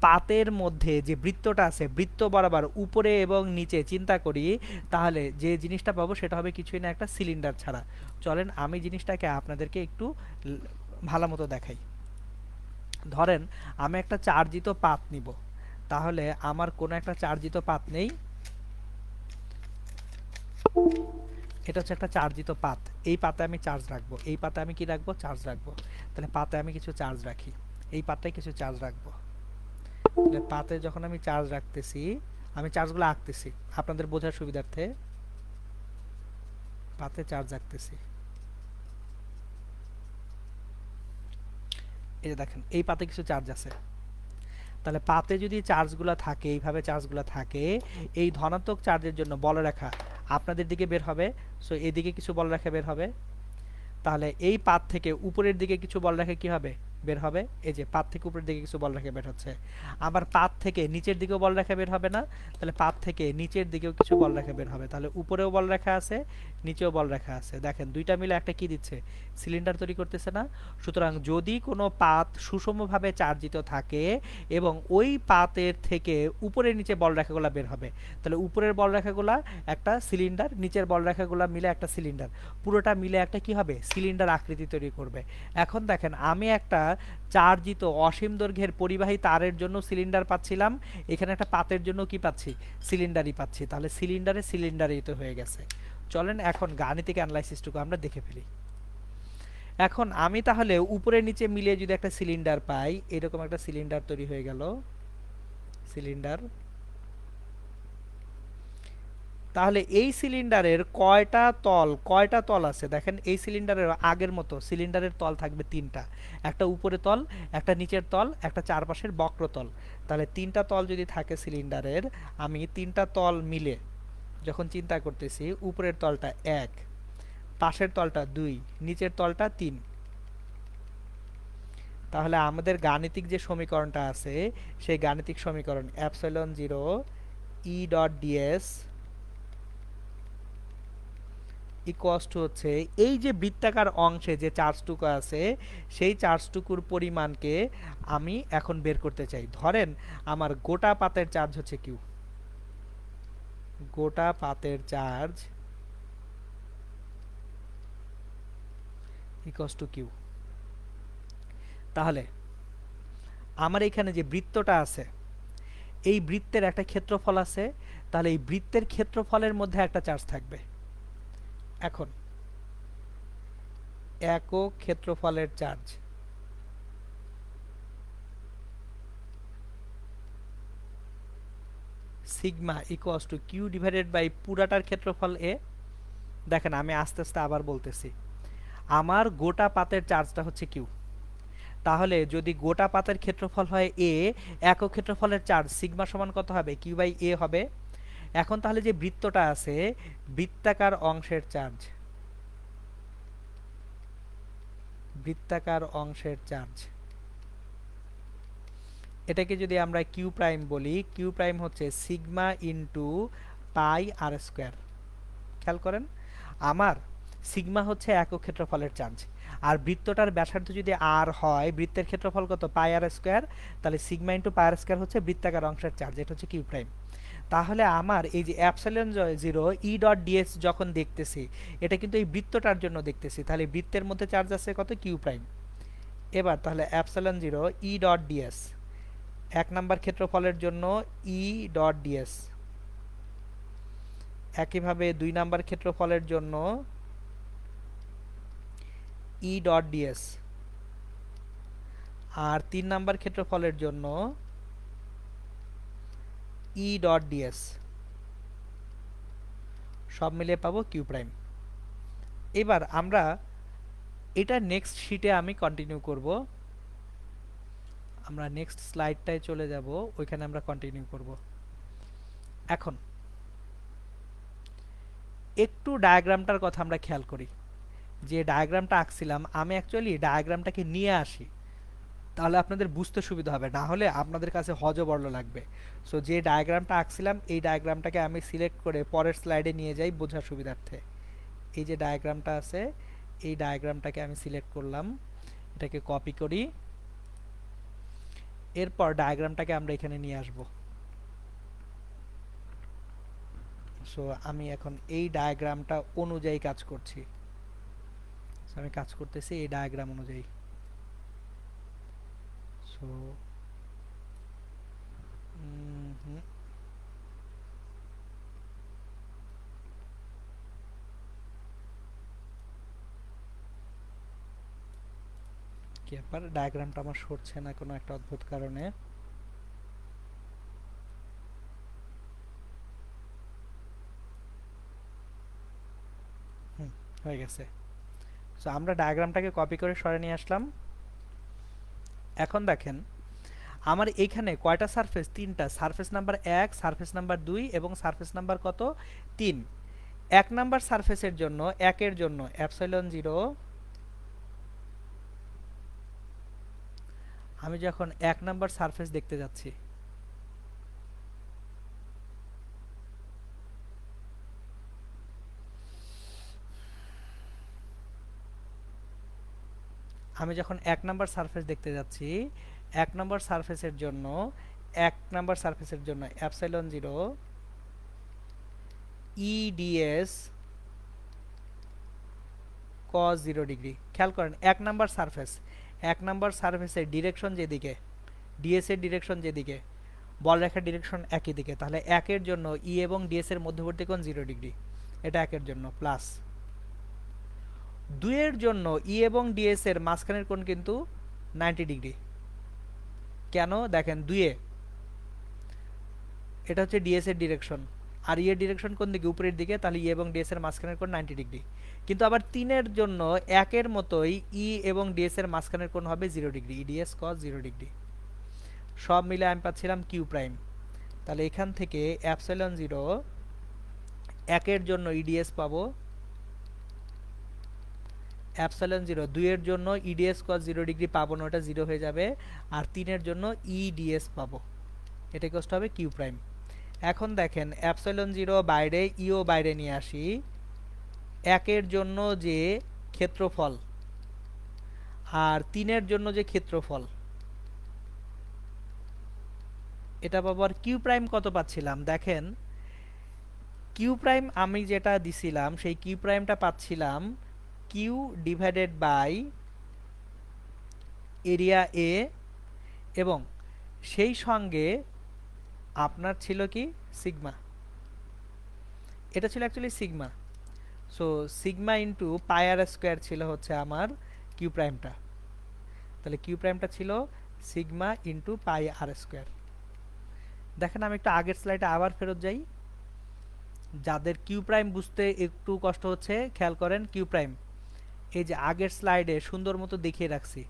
পাতের মধ্যে যে বৃত্তটা আছে, বৃত্ত বরাবর উপরে এবং নিচে চিন্তা করি, তাহলে যে জিনিসটা পাবো সেটা হবে কিছুই না, একটা সিলিন্ডার ছাড়া। চলেন আমি জিনিসটাকে আপনাদেরকে একটু ভালো মতো দেখাই। ধরেন আমি একটা চার্জিত পাত নিব, তাহলে আমার কোনো একটা চার্জিত পাত নেই, এটা হচ্ছে একটা চার্জিত পাত। এই পাতে আমি চার্জ রাখবো, এই পাতে আমি কি রাখবো, চার্জ রাখবো। তাহলে পাতে আমি কিছু চার্জ রাখি, এই পাতায় কিছু চার্জ রাখবো। তাহলে পাতে যখন আমি চার্জ রাখতেছি, আমি চার্জগুলো আঁকতেছি আপনাদের বোঝার সুবিধার্থে। পাতে চার্জ রাখতেছি, এই যে দেখেন এই পাতে কিছু চার্জ আছে। তাহলে পাতে যদি চার্জগুলো থাকে, এইভাবে চার্জগুলো থাকে, এই ধনাত্মক চার্জের জন্য বলরেখা আপনাদের দিকে বের হবে। সো এদিকে কিছু বলরেখা বের হবে। তাহলে এই পাত থেকে উপরের দিকে কিছু বলরেখা কি হবে, বের হবে। এই যে পাত থেকে উপরের দিকে কিছু বলরেখা বের হচ্ছে। আবার পাত থেকে নিচের দিকেও বলরেখা বের হবে না, তাহলে পাত থেকে নিচের দিকেও কিছু বলরেখা বের হবে। তাহলে উপরেও বলরেখা আছে, নিচেও বলরেখা আছে। দেখেন দুইটা মিলে একটা কি দিচ্ছে, সিলিন্ডার তৈরি করতেছে না। সুতরাং যদি কোনো পাত সুষমভাবে চার্জিত থাকে এবং ওই পাতের থেকে উপরের নিচে বলরেখাগুলো বের হবে, তাহলে উপরের বলরেখাগুলো একটা সিলিন্ডার, নিচের বলরেখাগুলো মিলে একটা সিলিন্ডার, পুরোটা মিলে একটা কি হবে, সিলিন্ডার আকৃতি তৈরি করবে। এখন দেখেন আমি একটা চার্জিত অসীম দৈর্ঘ্যের পরিবাহী তারের জন্য সিলিন্ডার পাচ্ছিলাম, এখানে একটা পাতের জন্য কি পাচ্ছি, সিলিন্ডারই পাচ্ছি। তাহলে সিলিন্ডারে সিলিন্ডারই তো হয়ে গেছে। চলেন এখন গাণিতিক অ্যানালাইসিসটুকু আমরা দেখে ফেলি। এখন আমি তাহলে উপরে নিচে মিলিয়ে যদি একটা সিলিন্ডার পাই, এরকম একটা সিলিন্ডার তৈরি হয়ে গেল, সিলিন্ডার। তাহলে এই সিলিন্ডারের কয়টা তল আছে, দেখেন এই সিলিন্ডারের আগের মতো সিলিন্ডারের তল থাকবে তিনটা, একটা উপরে তল, একটা নিচের তল, একটা চারপাশের বক্রতল। তাহলে তিনটা তল যদি থাকে সিলিন্ডারের, আমি তিনটা তল মিলে যখন চিন্তা করতেছি, উপরের তলটা 1, পাশের তলটা 2, নিচের তলটা 3, তাহলে আমাদের গাণিতিক যে সমীকরণটা আছে সেই গাণিতিক সমীকরণ epsilon 0 E dot DS equals to হচ্ছে এই যে বৃত্তাকার অংশে যে চার্জটুকু আছে সেই চার্জটুকুর পরিমাণকে আমি এখন বের করতে চাই। ধরেন আমার গোটা পাতের চার্জ হচ্ছে কিউ, গোটা পাতের চার্জ ইকুয়ালস টু কিউ। তাহলে আমার এখানে যে বৃত্তটা আছে এই বৃত্তের একটা ক্ষেত্রফল আছে, তাহলে এই বৃত্তের ক্ষেত্রফলের মধ্যে একটা চার্জ থাকবে। এখন একক ক্ষেত্রফলের charge sigma equals to Q divided by পুরাটার ক্ষেত্রফল এ। দেখেন আমি আস্তে আস্তে আবার বলতেছি, আমার গোটা পাতের চার্জটা হচ্ছে কিউ, তাহলে যদি গোটা পাতের ক্ষেত্রফল হয় এ, একক ক্ষেত্রফলের চার্জ সিগমা সমান কত হবে, কিউ বাই এ হবে। এখন তাহলে যে বৃত্তটা আছে বৃত্তাকার অংশের চার্জ, বৃত্তাকার অংশের চার্জ এটাকে যদি আমরা কিউ প্রাইম বলি, কিউ প্রাইম হচ্ছে sigma into pi R square. খেয়াল করেন আমার সিগমা হচ্ছে একক ক্ষেত্রফলের চার্জ, আর বৃত্তটার ব্যাসার্ধ যদি আর হয়, বৃত্তের ক্ষেত্রফল কত পাই আর স্কোয়ার, তাহলে sigma into pi R square হচ্ছে বৃত্তাকার অংশের চার্জ, এটা হচ্ছে কিউ প্রাইম। তাহলে আমার এই যে epsilon zero E dot DS যখন দেখতেছি এটা কিন্তু এই বৃত্তটার জন্য দেখতেছি, তাহলে বৃত্তের মধ্যে চার্জ আছে কত, কিউ প্রাইম। এবার তাহলে epsilon zero E dot dS এক নাম্বার ক্ষেত্রফলের জন্য ই ডট ডিএস, একইভাবে দুই নাম্বার ক্ষেত্রফলের জন্য ই ডট ডিএস, আর তিন নাম্বার ক্ষেত্রফলের জন্য ই ডট ডিএস, সব মিলিয়ে পাবো কিউ প্রাইম। এবার আমরা এটা নেক্সট শীটে আমি কন্টিনিউ করব, আমরা নেক্সট স্লাইডটায় চলে যাব, ওইখানে আমরা কন্টিনিউ করব। এখন একটু ডায়াগ্রামটার কথা আমরা খেয়াল করি, যে ডায়াগ্রামটা আঁকছিলাম আমি অ্যাকচুয়ালি ডায়াগ্রামটাকে নিয়ে আসি, তাহলে আপনাদের বুঝতে সুবিধা হবে, না হলে আপনাদের কাছে হজবরল লাগবে। সো যে ডায়াগ্রামটা আঁকছিলাম এই ডায়াগ্রামটাকে আমি সিলেক্ট করে পরের স্লাইডে নিয়ে যাই বোঝার সুবিধার্থে। এই যে ডায়াগ্রামটা আছে এই ডায়াগ্রামটাকে আমি সিলেক্ট করলাম, এটাকে কপি করি, এরপর ডায়াগ্রামটাকে আমরা এখানে নিয়ে আসব। সো আমি এখন এই ডায়াগ্রামটা অনুযায়ী কাজ করছি, আমি কাজ করতেছি এই ডায়াগ্রাম অনুযায়ী। সো কি ব্যাপার, ডায়াগ্রামটা আমার সরছে না কোনো একটা অদ্ভুত কারণে। হয়ে গেছে। সো আমরা ডায়াগ্রামটাকে কপি করে সরে নিয়ে আসলাম। এখন দেখেন আমার এইখানে কয়টা সারফেস, তিনটা, সারফেস নাম্বার 1, সারফেস নাম্বার 2 এবং সারফেস নাম্বার কত, 3। এক নাম্বার সারফেসের জন্য একের জন্য এপসাইলন জিরো, আমি যখন এক নাম্বার সারফেস দেখতে যাচ্ছি আমি যখন এক নাম্বার সারফেস দেখতে যাচ্ছি এক নাম্বার সারফেসের জন্য epsilon zero EDS cos 0 degree. খেয়াল করেন এক নাম্বার সারফেসের ডিরেকশন যেদিকে, ডিএস এর ডিরেকশন যেদিকে, বলরেখার ডিরেকশন একই দিকে, তাহলে একের জন্য ই এবং ডিএস এর মধ্যবর্তী কোণ 0 ডিগ্রি, এটা একের জন্য প্লাস। দুইয়ের জন্য ই এবং ডিএস এর মাঝখানের কোণ কিন্তু 90 ডিগ্রি। কেন দেখেন, দুইয়ে এটা হচ্ছে ডিএস এর ডিরেকশন, আর ই এর ডিরেকশন কোন দিকে, উপরের দিকে, তাহলে ই এবং ডিএস এর মাঝখানের কোণ 90 ডিগ্রি। কিন্তু আবার তিনের জন্য একের মতোই ই এবং ডিএস এর মাঝখানের কোণ হবে 0 ডিগ্রি, ইডিএস cos 0 ডিগ্রি। সব মিলে আমি পাচ্ছিলাম কিউ প্রাইম। তাহলে এখান থেকে অ্যাপসাইলন জিরো একের জন্য ইডিএস পাবো, অ্যাপসাইলন জিরো দুইয়ের জন্য ইডিএস cos 0 ডিগ্রি পাবো না, ওটা 0 হয়ে যাবে, আর তিনের জন্য ইডিএস পাবো, এটা কষ্ট হবে কিউ প্রাইম। এখন দেখেন অ্যাপসাইলন জিরো বাইরে, ইও বাইরে নিয়ে আসি, 1 এর জন্য যে ক্ষেত্রফল আর 3-এর জন্য যে ক্ষেত্রফল, এটা পাবো। আর কিউ প্রাইম কত পাচ্ছিলাম দেখেন, কিউ প্রাইম আমি যেটা দিছিলাম সেই কিউ প্রাইমটা পাচ্ছিলাম Q divided by area A, এবং সেই সঙ্গে আপনার ছিল কি সিগমা, এটা ছিল actually sigma. So sigma into pi R square ছিল হচ্ছে আমার কিউ প্রাইমটা। তাহলে কিউ প্রাইমটা ছিল sigma into pi R square. দেখেন আমি একটু আগের স্লাইডে আবার ফেরত যাই, যাদের কিউ প্রাইম বুঝতে একটু কষ্ট হচ্ছে খেয়াল করেন। কিউ প্রাইম এই যে আগের স্লাইডে সুন্দর মতো দেখিয়ে রাখছি,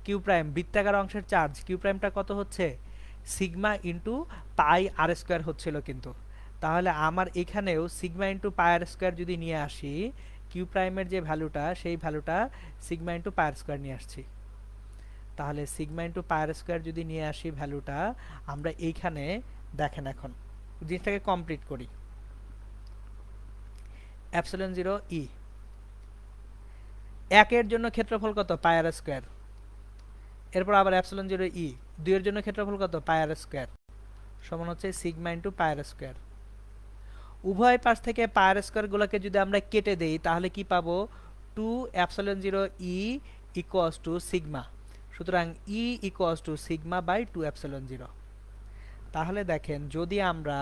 কিউ প্রাইম বৃত্তাকার অংশের চার্জ, কিউ প্রাইমটা কত হচ্ছে sigma into pi R square হচ্ছিল কিন্তু। তাহলে আমার এখানেও sigma into pi R square যদি নিয়ে আসি, কিউ প্রাইমের যে ভ্যালুটা সেই ভ্যালুটা sigma into pi R square নিয়ে আসছি। তাহলে sigma into pi R square যদি নিয়ে আসি ভ্যালুটা, আমরা এইখানে দেখেন এখন জিনিসটাকে কমপ্লিট করি। অ্যাপসিলন জিরো ই, 1-এর জন্য ক্ষেত্রফল কত পাই আর স্কোয়ার, এরপর আবার অ্যাপসিলন জিরো ই 2-এর জন্য ক্ষেত্রফল কত পাই আর স্কোয়ার, সমান হচ্ছে sigma into pi R square. উভয় পাশ থেকে পাই আর স্কোয়ারগুলোকে যদি আমরা কেটে দেই তাহলে কি পাবো, 2 epsilon zero E equals to sigma. সুতরাং E equals to sigma by 2 epsilon zero. তাহলে দেখেন যদি আমরা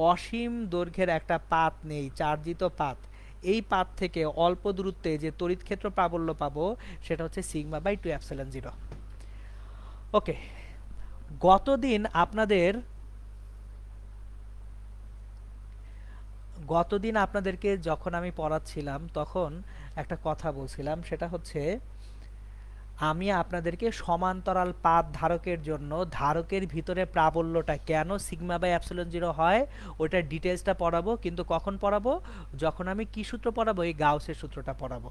অসীম দৈর্ঘ্যের একটা পাত নেই, চার্জিত পাত, এই পাত থেকে অল্প দূরত্বে যে তড়িৎ ক্ষেত্র প্রাবল্য পাবো সেটা হচ্ছে সিগমা বাই 2 অ্যাপসিলন জিরো। ওকে, গতদিন আপনাদেরকে যখন আমি পড়াচ্ছিলাম তখন একটা কথা বলছিলাম, সেটা হচ্ছে আমি আপনাদেরকে সমান্তরাল পাত ধারকের জন্য ধারকের ভিতরে প্রাবল্যটা কেন সিগমা বাই অ্যাপসিলন জিরো হয় ওইটার ডিটেলসটা পড়াবো। কিন্তু কখন পড়াবো, যখন আমি কি সূত্র পড়াবো, এই গাউসের সূত্রটা পড়াবো।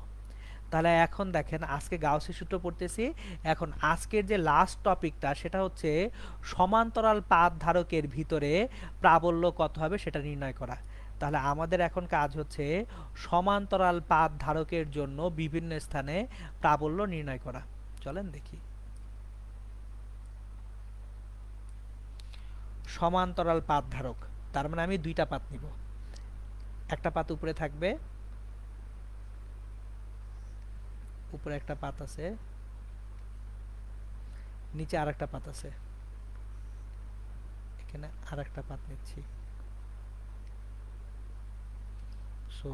তাহলে এখন দেখেন আজকে গাউসের সূত্র পড়তেছি। এখন আজকের যে লাস্ট টপিকটা সেটা হচ্ছে সমান্তরাল পাত ধারকের ভিতরে প্রাবল্য কত হবে সেটা নির্ণয় করা। তাহলে আমাদের এখন কাজ হচ্ছে সমান্তরাল পাত ধারকের জন্য বিভিন্ন স্থানে প্রাবল্য নির্ণয় করা। চলেন দেখি। সমান্তরাল পাত ধারক, তার মানে আমি দুইটা পাত নিব, একটা পাত উপরে থাকবে, উপরে একটা পাত আছে, নিচে আর একটা পাত আছে, এখানে আর একটা পাত নিচ্ছি। সো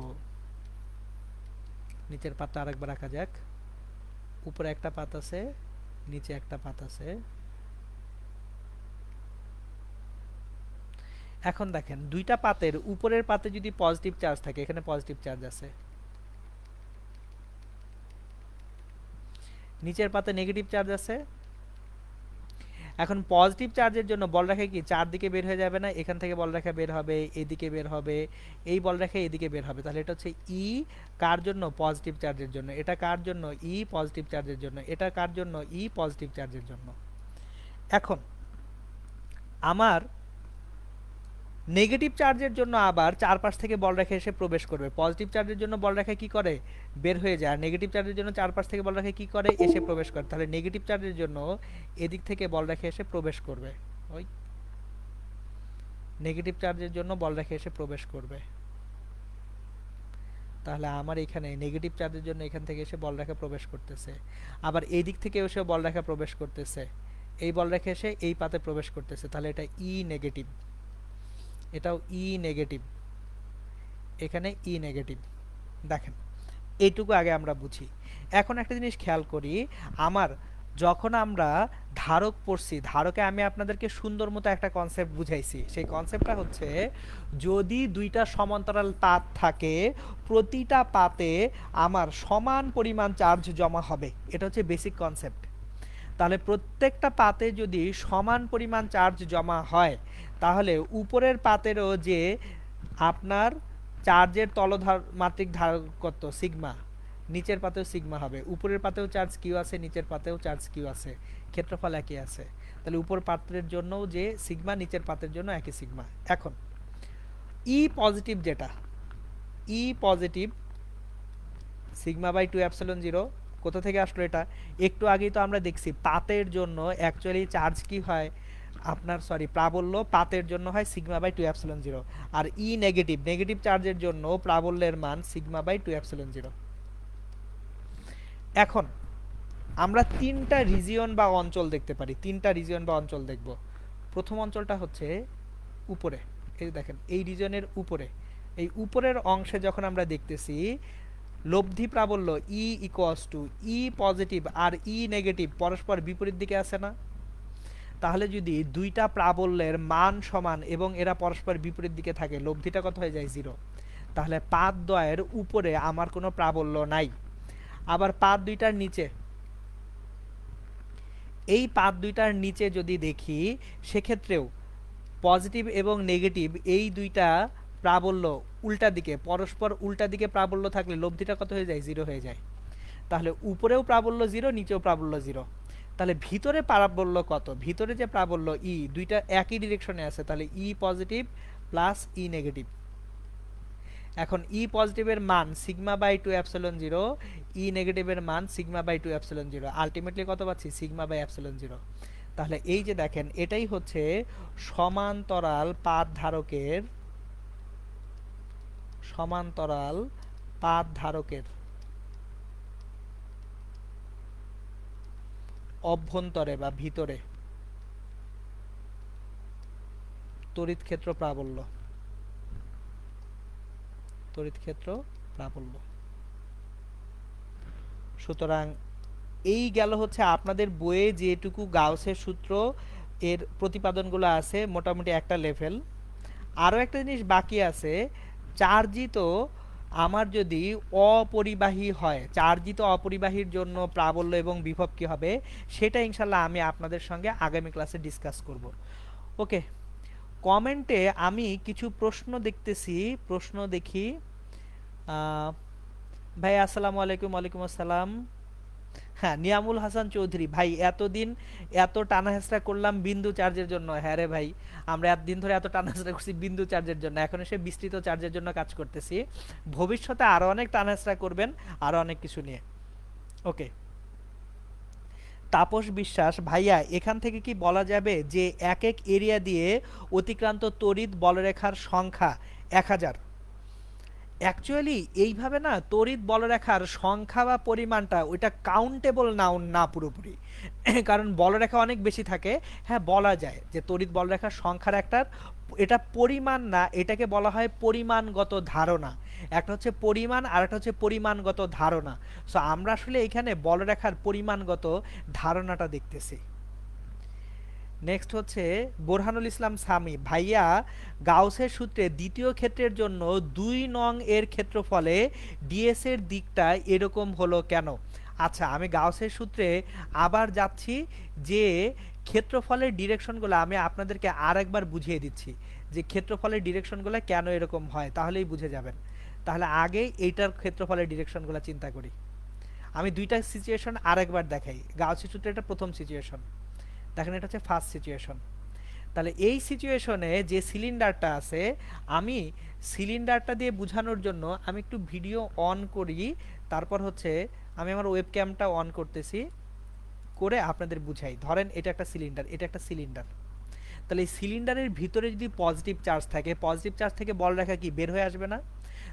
নিচের পাতটা আরেকবার রাখা যাক, উপরে একটা পাত আছে, নিচে একটা পাত আছে। এখন দেখেন দুইটা পাতের উপরের পাতে যদি পজিটিভ চার্জ থাকে, এখানে পজিটিভ চার্জ আছে, নিচের পাতে নেগেটিভ চার্জ আছে। এখন পজিটিভ চার্জের জন্য বলরেখা কি চারদিকে বের হয়ে যাবে না, এখান থেকে বলরেখা বের হবে, এদিকে বের হবে, এই বলরেখা এদিকে বের হবে। তাহলে এটা হচ্ছে ই কার জন্য, পজিটিভ চার্জের জন্য। এটা কার জন্য, ই পজিটিভ চার্জের জন্য। এটা কার জন্য, ই পজিটিভ চার্জের জন্য। এখন আমার নেগেটিভ চার্জের জন্য আবার চারপাশ থেকে বলরেখা এসে প্রবেশ করবে। পজিটিভ চার্জের জন্য বলরেখা কি করে, বের হয়ে যায়, আর নেগেটিভ চার্জের জন্য চারপাশ থেকে বলরেখা কি করে, এসে প্রবেশ করে। তাহলে নেগেটিভ চার্জের জন্য এদিক থেকে বলরেখা এসে প্রবেশ করবে, ওই নেগেটিভ চার্জের জন্য বলরেখা এসে প্রবেশ করবে। তাহলে আমার এখানে নেগেটিভ চার্জের জন্য এখান থেকে এসে বলরেখা প্রবেশ করতেছে, আবার এই দিক থেকে এসে বলরেখা প্রবেশ করতেছে, এই বলরেখা এসে এই পাতে প্রবেশ করতেছে। তাহলে এটা ই নেগেটিভ, এটাও ই নেগেটিভ, এখানে ই নেগেটিভ। দেখেন এইটুকু আগে আমরা বুঝি। এখন একটা জিনিস খেয়াল করি, আমার যখন আমরা ধারক পড়ছি, ধারকে আমি আপনাদেরকে সুন্দর মতো একটা কনসেপ্ট বুঝাইছি। সেই কনসেপ্টটা হচ্ছে যদি দুইটা সমান্তরাল পাত থাকে, প্রতিটা পাতে আমার সমান পরিমাণ চার্জ জমা হবে, এটা হচ্ছে বেসিক কনসেপ্ট। তাহলে প্রত্যেকটা পাতে যদি সমান পরিমাণ চার্জ জমা হয়, তাহলে উপরের পাতেরও যে আপনার চার্জের মাত্রিক ধারক কত সিগমা, নিচের পাতেও সিগমা হবে। উপরের পাতেও চার্জ কিউ আছে, নিচের পাতেও চার্জ কিউ আছে, ক্ষেত্রফল একই আছে। তাহলে উপর পাত্রের জন্যও যে সিগমা, নিচের পাতের জন্য একই সিগমা। এখন ই পজিটিভ যেটা, ই পজিটিভ সিগমা বাই 2 এপসিলন 0। কোথা থেকে আসলো এটা? একটু আগেই তো আমরা দেখছি পাতের জন্য অ্যাকচুয়ালি চার্জ কি হয়, আপনার সরি প্রাবল্য পাতের জন্য হয় সিগমা বাই 2 এপসিলন 0, আর ই নেগেটিভ নেগেটিভ চার্জের জন্য প্রাবল্যের মান সিগমা বাই 2 এপসিলন 0। এখন আমরা তিনটা রিজিয়ন বা অঞ্চল দেখতে পারি, তিনটা রিজিয়ন বা অঞ্চল দেখব। প্রথম অঞ্চলটা হচ্ছে উপরে, এই দেখেন এই রিজনের উপরে, এই উপরের অংশে যখন আমরা দেখতেছি লব্ধি প্রাবল্য E equals to E positive আর ই নেগেটিভ পরস্পর বিপরীত দিকে আছে না? তাহলে যদি দুইটা প্রাবল্যের মান সমান এবং এরা পরস্পর বিপরীত দিকে থাকে, লব্ধিটা কত হয়ে যায়? 0। তাহলে পাত দ্বয়ের উপরে আমার কোনো প্রাবল্য নাই। আবার পাত দুইটার নিচে, এই পাত দুইটার নিচে যদি দেখি সেক্ষেত্রেও পজিটিভ এবং নেগেটিভ এই দুইটা প্রাবল্য উল্টা দিকে, পরস্পর উল্টা দিকে প্রাবল্য থাকলে লব্ধিটা কত হয়ে যায়? 0 হয়ে যায়। তাহলে উপরেও প্রাবল্য 0, নিচেও প্রাবল্য 0। তাহলে ভিতরে প্রাবল্য কত? ভিতরে যে প্রাবল্য ই, দুইটা একই ডিরেকশনে আছে, তাহলে E positive plus E negative. এখন ই পজিটিভের মান সিগমা বাই 2 এপসিলন 0, ই নেগেটিভের মান সিগমা বাই 2 এপসিলন 0। আলটিমেটলি কত পাচ্ছি? Sigma by epsilon 0। তাহলে এই যে দেখেন এটাই হচ্ছে সমান্তরাল পাত ধারকের, সমান্তরাল পাত ধারকের অভ্যন্তরে বা ভিতরে তড়িৎ ক্ষেত্র প্রাবল্য, তড়িৎ ক্ষেত্র প্রাবল্য। সুতরাং এই গেল হচ্ছে আপনাদের বইয়ে যেটুকু গাউসের সূত্র এর প্রতিপাদনগুলো আছে মোটামুটি একটা লেভেল। আরও একটা জিনিস বাকি আছে, চার্জিত আমার যদি অপরিবাহী হয়, চার্জিত অপরিবাহীর জন্য প্রাবল্য এবং বিভব কী হবে সেটা ইনশাল্লাহ আমি আপনাদের সঙ্গে আগামী ক্লাসে ডিসকাস করব। ওকে, কমেন্টে আমি কিছু প্রশ্ন দেখতেছি, প্রশ্ন দেখি। ভাই আসসালামু আলাইকুম। ওয়ালাইকুম আসসালাম। হ্যাঁ, নিয়ামুল হাসান চৌধুরী ভাই, এতদিন এত টানা হেঁচড়া করলাম বিন্দু চার্জের জন্য। হ্যাঁ রে ভাই, আমরা এতদিন ধরে এত টানা হেঁচড়া করছি বিন্দু চার্জের জন্য, এখন এসে বিস্তৃত চার্জের জন্য কাজ করতেছি। ভবিষ্যতে আরও অনেক টানা হেঁচড়া করবেন, আরও অনেক কিছু নিয়ে। ওকে, তাপস বিশ্বাস ভাইয়া, এখান থেকে কি বলা যাবে যে এক এক এরিয়া দিয়ে অতিক্রান্ত তড়িৎ বলরেখার সংখ্যা 1000? অ্যাকচুয়ালি এইভাবে না তড়িৎ বলরেখার সংখ্যা বা পরিমাণটা ওইটা কাউন্টেবল না পুরোপুরি, কারণ বলরেখা অনেক বেশি থাকে। হ্যাঁ, বলা যায় যে তড়িৎ বলরেখার সংখ্যার একটা, এটা পরিমাণ না, এটাকে বলা হয় পরিমাণগত ধারণা। একটা হচ্ছে পরিমাণ আর একটা হচ্ছে পরিমাণগত ধারণা। সো আমরা আসলে এখানে বলরেখার পরিমাণগত ধারণাটা দেখতেছি। নেক্সট হচ্ছে বোরহানুল ইসলাম সামি ভাইয়া, গাউসের সূত্রে দ্বিতীয় ক্ষেত্রের জন্য 2 নং এর ক্ষেত্রফলে ডিএস এর দিকটা এরকম হলো কেন? আচ্ছা, আমি গাউসের সূত্রে আবার যাচ্ছি, যে ক্ষেত্রফলের ডিরেকশনগুলো আমি আপনাদেরকে আর একবার বুঝিয়ে দিচ্ছি যে ক্ষেত্রফলের ডিরেকশনগুলো কেন এরকম হয়, তাহলেই বুঝে যাবেন। তাহলে আগে এইটার ক্ষেত্রফলের ডিরেকশনগুলো চিন্তা করি। আমি দুইটা সিচুয়েশন আর একবার দেখাই। গাউসের সূত্রে এটা প্রথম সিচুয়েশন, দেখেন এটা হচ্ছে ফার্স্ট সিচুয়েশন। তাহলে এই সিচুয়েশনে যে সিলিন্ডারটা আছে, আমি সিলিন্ডারটা দিয়ে বোঝানোর জন্য আমি একটু ভিডিও অন করি, তারপর হচ্ছে আমি আমার ওয়েব ক্যামটা অন করতেছি, করে আপনাদের বুঝাই। ধরেন এটা একটা সিলিন্ডার, এটা একটা সিলিন্ডার। তাহলে এই সিলিন্ডারের ভিতরে যদি পজিটিভ চার্জ থাকে, পজিটিভ চার্জ থেকে বলরেখা কি বের হয়ে আসবে না?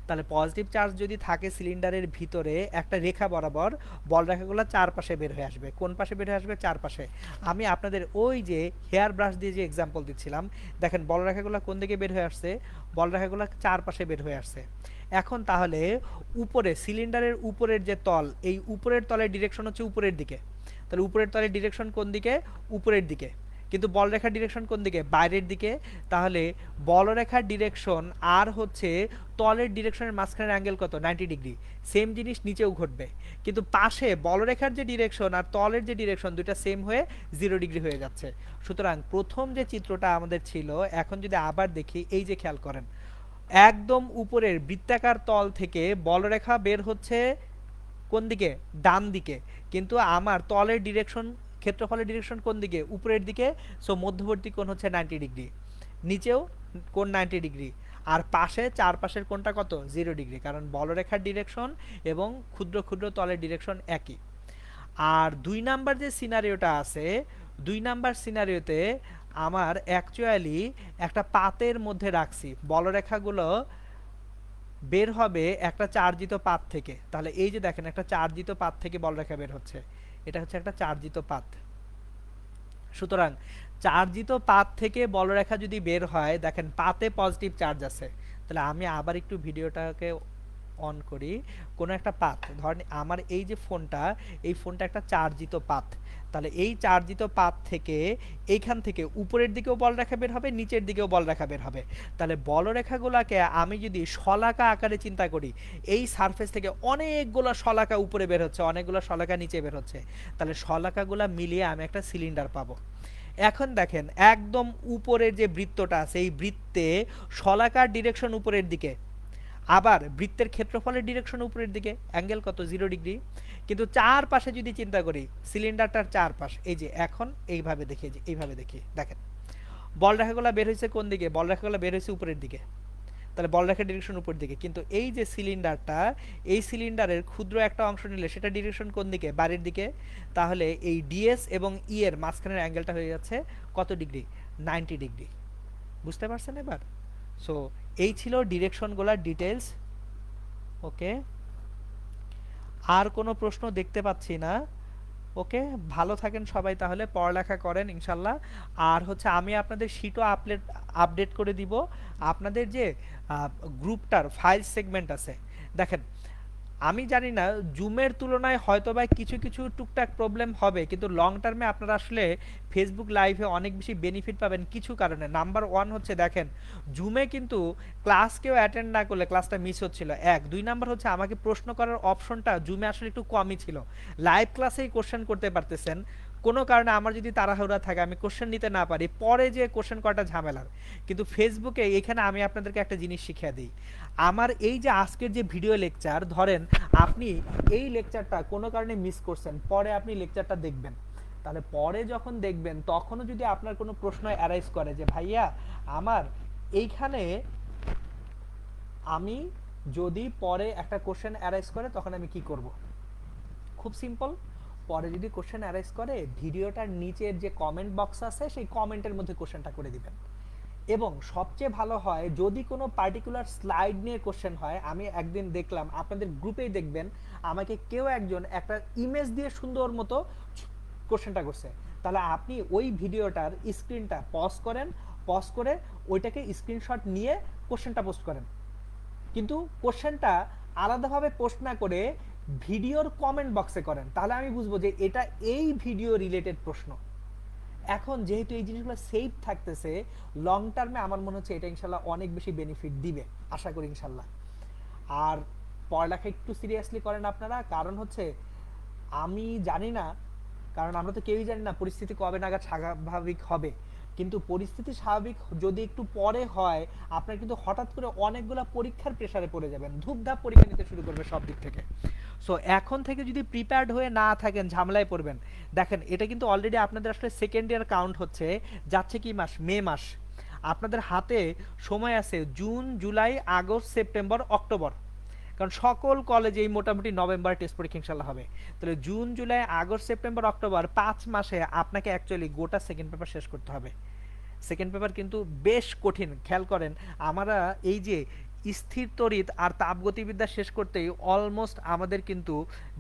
তাহলে পজিটিভ চার্জ যদি থাকে সিলিন্ডারের ভিতরে, একটা রেখা বরাবর বলরেখাগুলো চারপাশে বের হয়ে আসবে। কোন পাশে বের হয়ে আসবে? চারপাশে। আমি আপনাদের ওই যে হেয়ার ব্রাশ দিয়ে যে এক্সাম্পল দিচ্ছিলাম, দেখেন বলরেখাগুলো কোন দিকে বের হয়ে আসছে? বলরেখাগুলো চারপাশে বের হয়ে আসছে। এখন তাহলে উপরে সিলিন্ডারের উপরের যে তল, এই উপরের তলের ডিরেকশন হচ্ছে উপরের দিকে। তাহলে উপরের তলের ডিরেকশন কোন দিকে? উপরের দিকে। কিন্তু বলরেখার ডিরেকশন কোন দিকে? বাইরের দিকে। তাহলে বলরেখার ডিরেকশন আর হচ্ছে তলের ডিরেকশনের মাঝখানের অ্যাঙ্গেল কত? 90 ডিগ্রি। সেম জিনিস নিচেও ঘটবে, কিন্তু পাশে বলরেখার যে ডিরেকশন আর তলের যে ডিরেকশন দুইটা সেম হয়ে 0 ডিগ্রি হয়ে যাচ্ছে। সুতরাং প্রথম যে চিত্রটা আমাদের ছিল, এখন যদি আবার দেখি, এই যে খেয়াল করেন, একদম উপরের বৃত্তাকার তল থেকে বলরেখা বের হচ্ছে কোন দিকে? ডান দিকে। কিন্তু আমার তলের ডিরেকশন, ক্ষেত্রফলের ডিরেকশন কোন দিকে? উপরের দিকে। সো মধ্যবর্তী কোণ হচ্ছে 90 ডিগ্রি, নিচেও কোণ 90 ডিগ্রি। আর পাশে চারপাশের কোণটা কত 0 ডিগ্রি, কারণ বলরেখার ডিরেকশন এবং ক্ষুদ্র ক্ষুদ্র তলের ডিরেকশন একই। আর 2 নাম্বার যে সিনারিওটা আছে, 2 নাম্বার সিনারিওতে আমার অ্যাকচুয়ালি একটা পাতের মধ্যে রাখছি, বলরেখাগুলো বের হবে একটা চার্জিত পাত থেকে। তাহলে এই যে দেখেন একটা চার্জিত পাত থেকে বলরেখা বের হচ্ছে, এটা হচ্ছে একটা চার্জিত পাত। সুতরাং চার্জিত পাত থেকে বলরেখা যদি বের হয়, দেখেন পাতে পজিটিভ চার্জ আছে। তাহলে আমি আবার একটু ভিডিওটাকে অন করি। কোনো একটা পাত, ধরেন আমার এই যে ফোনটা, এই ফোনটা একটা চার্জিত পাত। তাহলে এই চার্জিত পাত থেকে এইখান থেকে উপরের দিকেও বলরেখা বের হবে, নিচের দিকেও বলরেখা বের হবে। তাহলে বলরেখাগুলোকে আমি যদি শলাকা আকারে চিন্তা করি, এই সারফেস থেকে অনেকগুলো শলাকা উপরে বের হচ্ছে, অনেকগুলো শলাকা নিচে বের হচ্ছে, তাহলে শলাকাগুলো মিলিয়ে আমি একটা সিলিন্ডার পাবো। এখন দেখেন একদম উপরের যে বৃত্তটা আছে, এই বৃত্তে শলাকার ডিরেকশন উপরের দিকে, আবার বৃত্তের ক্ষেত্রফলের ডিরেকশন উপরের দিকে, অ্যাঙ্গেল কত 0 ডিগ্রি। কিন্তু চারপাশে যদি চিন্তা করি, সিলিন্ডারটার চারপাশ এই যে এখন এইভাবে দেখি, যে এইভাবে দেখি, দেখেন বলরেখাগুলো বের হয়েছে কোন দিকে, বলরেখাগুলো বের হয়েছে উপরের দিকে। তাহলে বলরেখার ডিরেকশন উপর দিকে, কিন্তু এই যে সিলিন্ডারটা, এই সিলিন্ডারের ক্ষুদ্র একটা অংশ নিলে সেটা ডিরেকশন কোন দিকে, বাড়ির দিকে। তাহলে এই ডিএস এবং ই এর মাঝখানের অ্যাঙ্গেলটা হয়ে যাচ্ছে কত ডিগ্রি, 90 ডিগ্রি। বুঝতে পারছেন এবার? সো এই ছিল ডিরেকশনগুলোর ডিটেলস। ওকে, আর কোনো প্রশ্ন দেখতে পাচ্ছি না। ওকে, ভালো থাকেন সবাই, তাহলে পড়ালেখা করেন ইনশাল্লাহ। আর হচ্ছে আমি আপনাদের শিটও আপডেট করে দিব। আপনাদের যে গ্রুপটার ফাইল সেগমেন্ট আছে, দেখেন আমি জানি না জুমের তুলনায় হয়তোবা কিছু কিছু টুকটাক প্রবলেম হবে, কিন্তু লং টার্মে আপনারা আসলে ফেসবুক লাইভে অনেক বেশি বেনিফিট পাবেন কিছু কারণে। নাম্বার ওয়ান হচ্ছে দেখেন জুমে কিন্তু ক্লাস কেউ অ্যাটেন্ড না করলে ক্লাসটা মিস হচ্ছিল, 1 2 নাম্বার হচ্ছে আমাকে প্রশ্ন করার অপশনটা জুমে আসলে একটু কমই ছিল। লাইভ ক্লাসেই কোশ্চেন করতে পারতেছেন, কোনো কারণে আমার যদি তাড়াহুড়া থাকে আমি কোশ্চেন নিতে না পারি, পরে যে কোশ্চেন করাটা ঝামেলার। কিন্তু ফেসবুকে এখানে আমি আপনাদেরকে একটা জিনিস শিখিয়ে দিই। আমার এই যে আজকের যে ভিডিও লেকচার, ধরেন আপনি এই লেকচারটা কোনো কারণে মিস করছেন, পরে আপনি লেকচারটা দেখবেন, তাহলে পরে যখন দেখবেন তখনও যদি আপনার কোনো প্রশ্ন অ্যারাইজ করে যে ভাইয়া আমার এইখানে, আমি যদি পরে একটা কোশ্চেন অ্যারাইজ করে তখন আমি কি করব? খুব সিম্পল, পরে যদি কোশ্চেন অ্যারাইজ করে ভিডিওটার নিচের যে কমেন্ট বক্স আছে সেই কমেন্টের মধ্যে কোশ্চেনটা করে দিবেন। এবং সবচেয়ে ভালো হয় যদি কোনো পার্টিকুলার স্লাইড নিয়ে কোশ্চেন হয়, আমি একদিন দেখলাম আপনাদের গ্রুপেই দেখবেন আমাকে কেউ একজন একটা ইমেজ দিয়ে সুন্দর মতো কোশ্চেনটা করছে, তাহলে আপনি ওই ভিডিওটার স্ক্রিনটা পজ করেন, পজ করে ওইটাকে স্ক্রিনশট নিয়ে কোশ্চেনটা পোস্ট করেন। কিন্তু কোশ্চেনটা আলাদাভাবে পোস্ট না করে ভিডিওর কমেন্ট বক্সে করেন, তাহলে আমি বুঝবো যে এটা এই ভিডিও রিলেটেড প্রশ্ন। এখন যেহেতু এই জিনিসগুলো সেভ থাকতেছে, লং টার্মে আমার মনে হচ্ছে এটা ইনশাল্লাহ অনেক বেশি বেনিফিট দিবে, আশা করি ইনশাল্লাহ। আর পড়ালেখা একটু সিরিয়াসলি করেন আপনারা, কারণ হচ্ছে আমি জানি না, কারণ আমরা তো কেউই জানি না পরিস্থিতি কবে নাগাদ স্বাভাবিক হবে, কিন্তু পরিস্থিতি স্বাভাবিক যদি একটু পরে হয়, আপনার কিন্তু হঠাৎ করে অনেকগুলো পরীক্ষার প্রেসারে পড়ে যাবেন, ধূপধাপ পরীক্ষা নিতে শুরু করবে সব দিক থেকে। সো এখন থেকে যদি প্রিপেয়ার্ড হয়ে না থাকেন ঝামেলায় পড়বেন। দেখেন এটা কিন্তু অলরেডি আপনাদের আসলে সেকেন্ড ইয়ার কাউন্ট হচ্ছে, যাচ্ছে কি মাস, মে মাস। আপনাদের হাতে সময় আছে June July August September October, কারণ সকল কলেজেই মোটামুটি নভেম্বর টেস্ট পরীক্ষা ইনশাল্লাহ হবে। তাহলে June July August September October 5 মাসে আপনাকে অ্যাকচুয়ালি গোটা সেকেন্ড পেপার শেষ করতে হবে। সেকেন্ড পেপার কিন্তু বেশ কঠিন, খেয়াল করেন আমরা এই যে স্থির তড়িৎ আর তাপগতিবিদ্যা শেষ করতেই অলমোস্ট আমাদের কিন্তু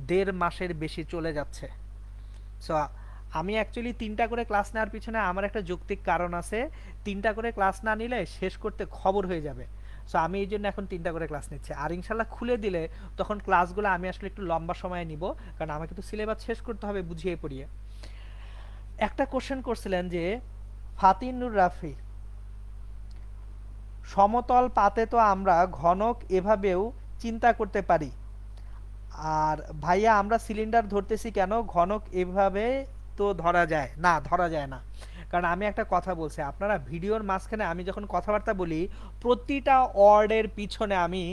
1.5 মাসের বেশি চলে যাচ্ছে। সো আমি অ্যাকচুয়ালি 3টা করে ক্লাস নেওয়ার পিছনে আমার একটা যৌক্তিক কারণ আছে, 3টা করে ক্লাস না নিলে শেষ করতে খবর হয়ে যাবে। সো আমি এই জন্য এখন 3টা করে ক্লাস নিচ্ছি, আর ইনশাল্লাহ খুলে দিলে তখন ক্লাসগুলো আমি আসলে একটু লম্বা সময়ে নিব, কারণ আমাকে তো সিলেবাস শেষ করতে হবে বুঝিয়ে পড়িয়ে। একটা কোশ্চেন করছিলেন যে ফাতিনুর রাফি, সমতল পাতে তো আমরা ঘনক এভাবেও চিন্তা করতে পারি, আর ভাইয়া আমরা সিলিন্ডার ধরতেছি কেন, ঘনক এভাবে তো ধরা যায় না, ধরা যায় না। কারণ আমি একটা কথা বলছি, আপনারা ভিডিওর মাঝখানে আমি যখন কথাবার্তা বলি প্রতিটা ওয়ার্ডের পিছনে আমি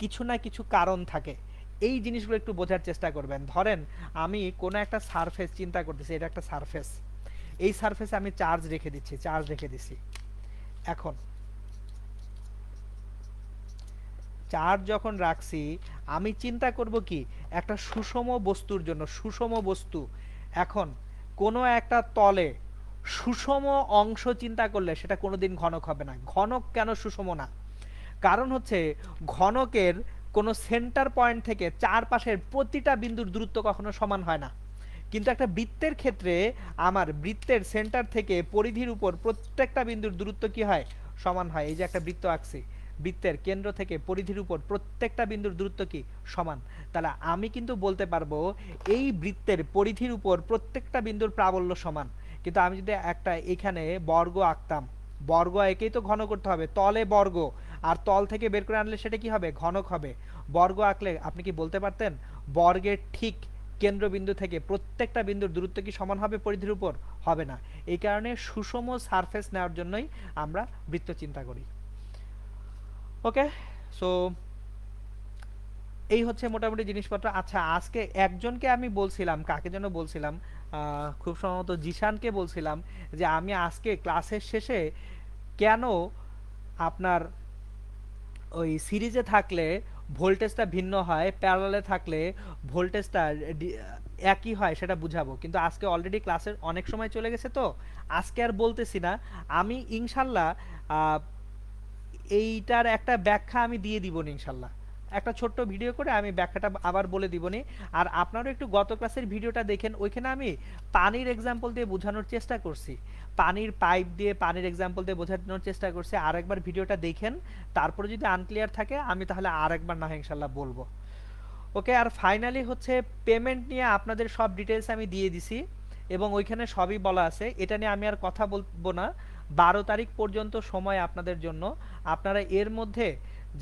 কিছু না কিছু কারণ থাকে, এই জিনিসগুলো একটু বোঝার চেষ্টা করবেন। ধরেন আমি কোনো একটা সারফেস চিন্তা করতেছি, এটা একটা সারফেস, এই সারফেসে আমি চার্জ রেখে দিচ্ছি, চার্জ রেখে দিচ্ছি। এখন চার যখন রাখছি, আমি চিন্তা করব কি একটা সুষম বস্তুর জন্য, সুষম বস্তু। এখন কোনো একটা তলে সুষম অংশ চিন্তা করলে সেটা কোনোদিন ঘনক হবে না। ঘনক কেন সুষম না? কারণ হচ্ছে ঘনকের কোনো সেন্টার পয়েন্ট থেকে চারপাশের প্রতিটা বিন্দুর দূরত্ব কখনো সমান হয় না। কিন্তু একটা বৃত্তের ক্ষেত্রে আমার বৃত্তের সেন্টার থেকে পরিধির উপর প্রত্যেকটা বিন্দুর দূরত্ব কি হয়? সমান হয়। এই যে একটা বৃত্ত আঁকছি, বৃত্তের কেন্দ্র থেকে পরিধির উপর প্রত্যেকটা বিন্দুর দূরত্ব কি? সমান। তাহলে আমি কিন্তু বলতে পারবো এই বৃত্তের পরিধির উপর প্রত্যেকটা বিন্দুর প্রাবল্য সমান। কিন্তু আমি যদি একটা এখানে বর্গ আঁকতাম, বর্গ একেই তো ঘন করতে হবে, তলে বর্গ, আর তল থেকে বের করে আনলে সেটা কি হবে? ঘনক হবে। বর্গ আঁকলে আপনি কি বলতে পারতেন বর্গের ঠিক কেন্দ্রবিন্দু থেকে প্রত্যেকটা বিন্দুর দূরত্ব কি সমান হবে পরিধির উপর? হবে না। এই কারণে সুষম সারফেস নেওয়ার জন্যই আমরা বৃত্ত চিন্তা করি। ওকে, সো এই হচ্ছে মোটামুটি জিনিসপত্র। আচ্ছা, আজকে একজনকে আমি বলছিলাম, কাকে যেন বলছিলাম, খুব সম্ভবত জিশানকে বলছিলাম যে আমি আজকে ক্লাসের শেষে কেন আপনার ওই সিরিজে থাকলে ভোল্টেজটা ভিন্ন হয়, প্যারালালে থাকলে ভোল্টেজটা একই হয় সেটা বুঝাবো। কিন্তু আজকে অলরেডি ক্লাসের অনেক সময় চলে গেছে, তো আজকে আর বলতেছি না। আমি ইনশাল্লাহ এইটার একটা ব্যাখ্যা আমি দিয়ে দিব ইনশাল্লাহ। একটা ছোট্ট ভিডিও করে আমি ব্যাখ্যাটা আবার বলে দিবনি। আর আপনারাও একটু গত ক্লাসের ভিডিওটা দেখেন, ওইখানে আমি পানির এক্সাম্পল দিয়ে বোঝানোর চেষ্টা করছি, পানির পাইপ দিয়ে পানির এক্সাম্পল দিয়ে বোঝানোর চেষ্টা করছি। আরেকবার ভিডিওটা দেখেন, তারপরে যদি আনক্লিয়ার থাকে আমি তাহলে আরেকবার না হয় ইনশাল্লাহ বলবো। ওকে, আর ফাইনালি হচ্ছে পেমেন্ট নিয়ে আপনাদের সব ডিটেলস আমি দিয়ে দিছি এবং ওইখানে সবই বলা আছে। এটা নিয়ে আমি আর কথা বলবো না। 12 তারিখ পর্যন্ত সময় আপনাদের জন্য। আপনারা এর মধ্যে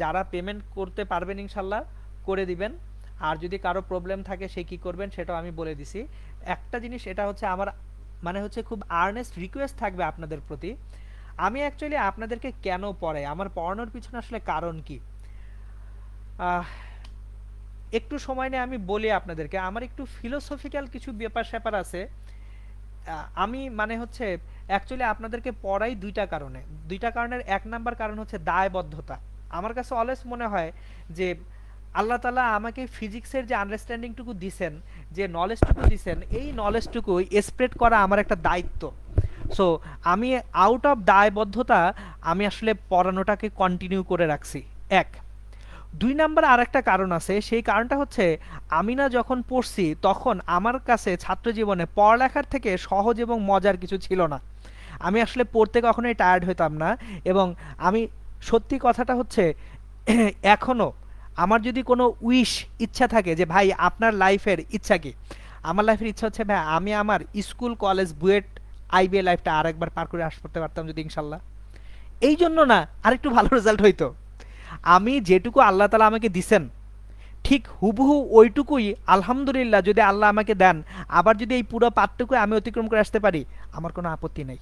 যারা পেমেন্ট করতে পারবেন ইনশাল্লাহ করে দিবেন। আর যদি কারো প্রবলেম থাকে সে কি করবেন সেটাও আমি বলে দিছি। একটা জিনিস এটা হচ্ছে আমার মানে হচ্ছে খুব আর্নেস্ট রিকোয়েস্ট থাকবে আপনাদের প্রতি। আমি অ্যাকচুয়ালি আপনাদেরকে কেন পড়াই, আমার পড়ানোর পিছনে আসলে কারণ কি, একটু সময় নিয়ে আমি বলি আপনাদেরকে। আমার একটু ফিলোসফিক্যাল কিছু ব্যাপার স্যাপার আছে। আমি মানে হচ্ছে অ্যাকচুয়ালি আপনাদেরকে পড়াই দুইটা কারণে। দুইটা কারণের এক নাম্বার কারণ হচ্ছে দায়বদ্ধতা। আমার কাছে অলওয়েজ মনে হয় যে আল্লাহ তাআলা আমাকে ফিজিক্সের যে আন্ডারস্ট্যান্ডিংটুকু দিছেন, যে নলেজটুকু দিছেন, এই নলেজটুকু স্প্রেড করা আমার একটা দায়িত্ব। সো আমি আউট অফ দায়বদ্ধতা আমি আসলে পড়ানোটাকে কন্টিনিউ করে রাখছি। এক, দুই নাম্বার আর একটা কারণ আছে। সেই কারণটা হচ্ছে আমি না যখন পড়ছি তখন আমার কাছে ছাত্র জীবনে পড়ালেখার থেকে সহজ এবং মজার কিছু ছিল না। আমি আসলে পড়তে কখনোই টায়ার্ড হইতাম না। এবং আমি সত্যি কথাটা হচ্ছে এখনো আমার যদি কোনো ইচ্ছা থাকে যে ভাই আপনার লাইফের ইচ্ছা কি, আমার লাইফের ইচ্ছা হচ্ছে ভাই আমি আমার স্কুল কলেজ বুয়েট আইবিএ লাইফটা আরেকবার পার করে আসতে পারতাম যদি ইনশাল্লাহ। এই জন্য না, আরেকটু ভালো রেজাল্ট হইতো। আমি যেটুকু আল্লাহ তালা আমাকে দিছেন ঠিক হুবহু ওইটুকুই আলহামদুলিল্লাহ যদি আল্লাহ আমাকে দেন, আবার যদি এই পুরো পাঠটুকু আমি অতিক্রম করে আসতে পারি আমার কোনো আপত্তি নেই।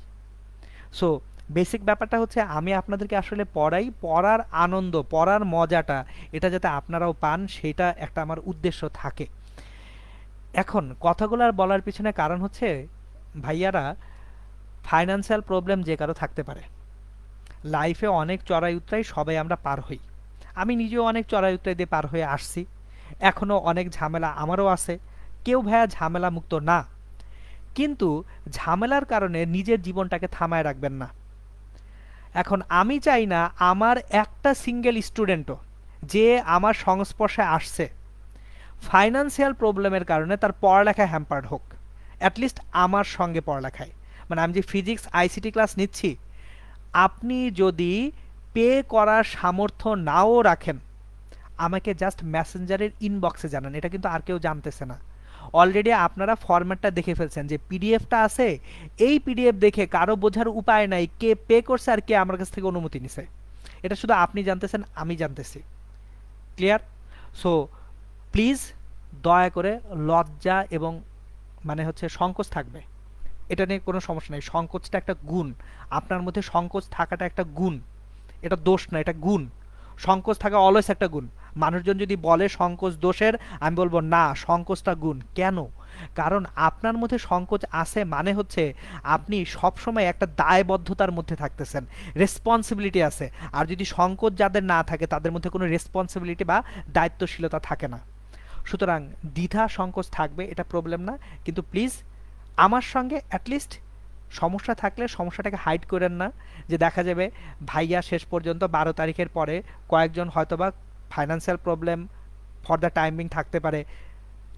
সো বেসিক ব্যাপারটা হচ্ছে আমি আপনাদেরকে আসলে পড়াই, পড়ার আনন্দ, পড়ার মজাটা এটা যাতে আপনারাও পান সেটা একটা আমার উদ্দেশ্য থাকে। এখন কথাগুলো আর বলার পিছনে কারণ হচ্ছে ভাইয়ারা, ফাইন্যান্সিয়াল প্রবলেম যে কারো থাকতে পারে, লাইফে অনেক চড়াই উতরাই সবাই আমরা পার হই। আমি নিজেও অনেক চড়াই উতরাই দিয়ে পার হয়ে আসছি, এখনও অনেক ঝামেলা আমারও আছে। কেউ ভাইয়া ঝামেলা মুক্ত না, কিন্তু ঝামেলার কারণে নিজের জীবনটাকে থামায় রাখবেন না। এখন আমি চাই না আমার একটা সিঙ্গেল স্টুডেন্টও যে আমার সংস্পর্শে আসছে ফাইন্যান্সিয়াল প্রবলেমের কারণে তার পড়ালেখায় হ্যাম্পার্ড হোক। অ্যাটলিস্ট আমার সঙ্গে পড়ালেখায়, মানে আমি যে ফিজিক্স আইসিটি ক্লাস নিচ্ছি, আপনি যদি পে করার সামর্থ্য নাও রাখেন আমাকে জাস্ট মেসেঞ্জারের ইনবক্সে জানান। এটা কিন্তু আর কেউ জানতেছে না। অলরেডি আপনারা ফরম্যাটটা দেখে ফেলছেন যে পিডিএফটা আছে, এই পিডিএফ দেখে কারো বোঝার উপায় নাই কে পে করছে আর কে আমার কাছ থেকে অনুমতি নিছে। এটা শুধু আপনি জানতেছেন, আমি জানতেছি। ক্লিয়ার? সো প্লিজ দয়া করে লজ্জা এবং মানে হচ্ছে সংকোচ থাকবে, এটা নিয়ে কোনো সমস্যা নেই। সংকোচটা একটা গুণ, আপনার মধ্যে সংকোচ থাকাটা একটা গুণ, এটা দোষ না, এটা গুণ। সংকোচ থাকা অলওয়েজ একটা গুণ। মানুষজন যদি বলে সংকোচ দোষের, আমি বলবো না, সংকোচটা গুণ। কেন? কারণ আপনার মধ্যে সংকোচ আছে মানে হচ্ছে আপনি সবসময় একটা দায়বদ্ধতার মধ্যে থাকতেছেন, রেসপন্সিবিলিটি আছে। আর যদি সংকোচ যাদের না থাকে তাদের মধ্যে কোনো রেসপন্সিবিলিটি বা দায়িত্বশীলতা থাকে না। সুতরাং দ্বিধা সংকোচ থাকবে, এটা প্রবলেম না, কিন্তু প্লিজ আমার সঙ্গে অ্যাটলিস্ট সমস্যা থাকলে সমস্যাটাকে হাইড করেন না। যে দেখা যাবে ভাইয়া শেষ পর্যন্ত 12 তারিখের পরে কয়েকজন হয়তোবা financial problem for the timing থাকতে পারে,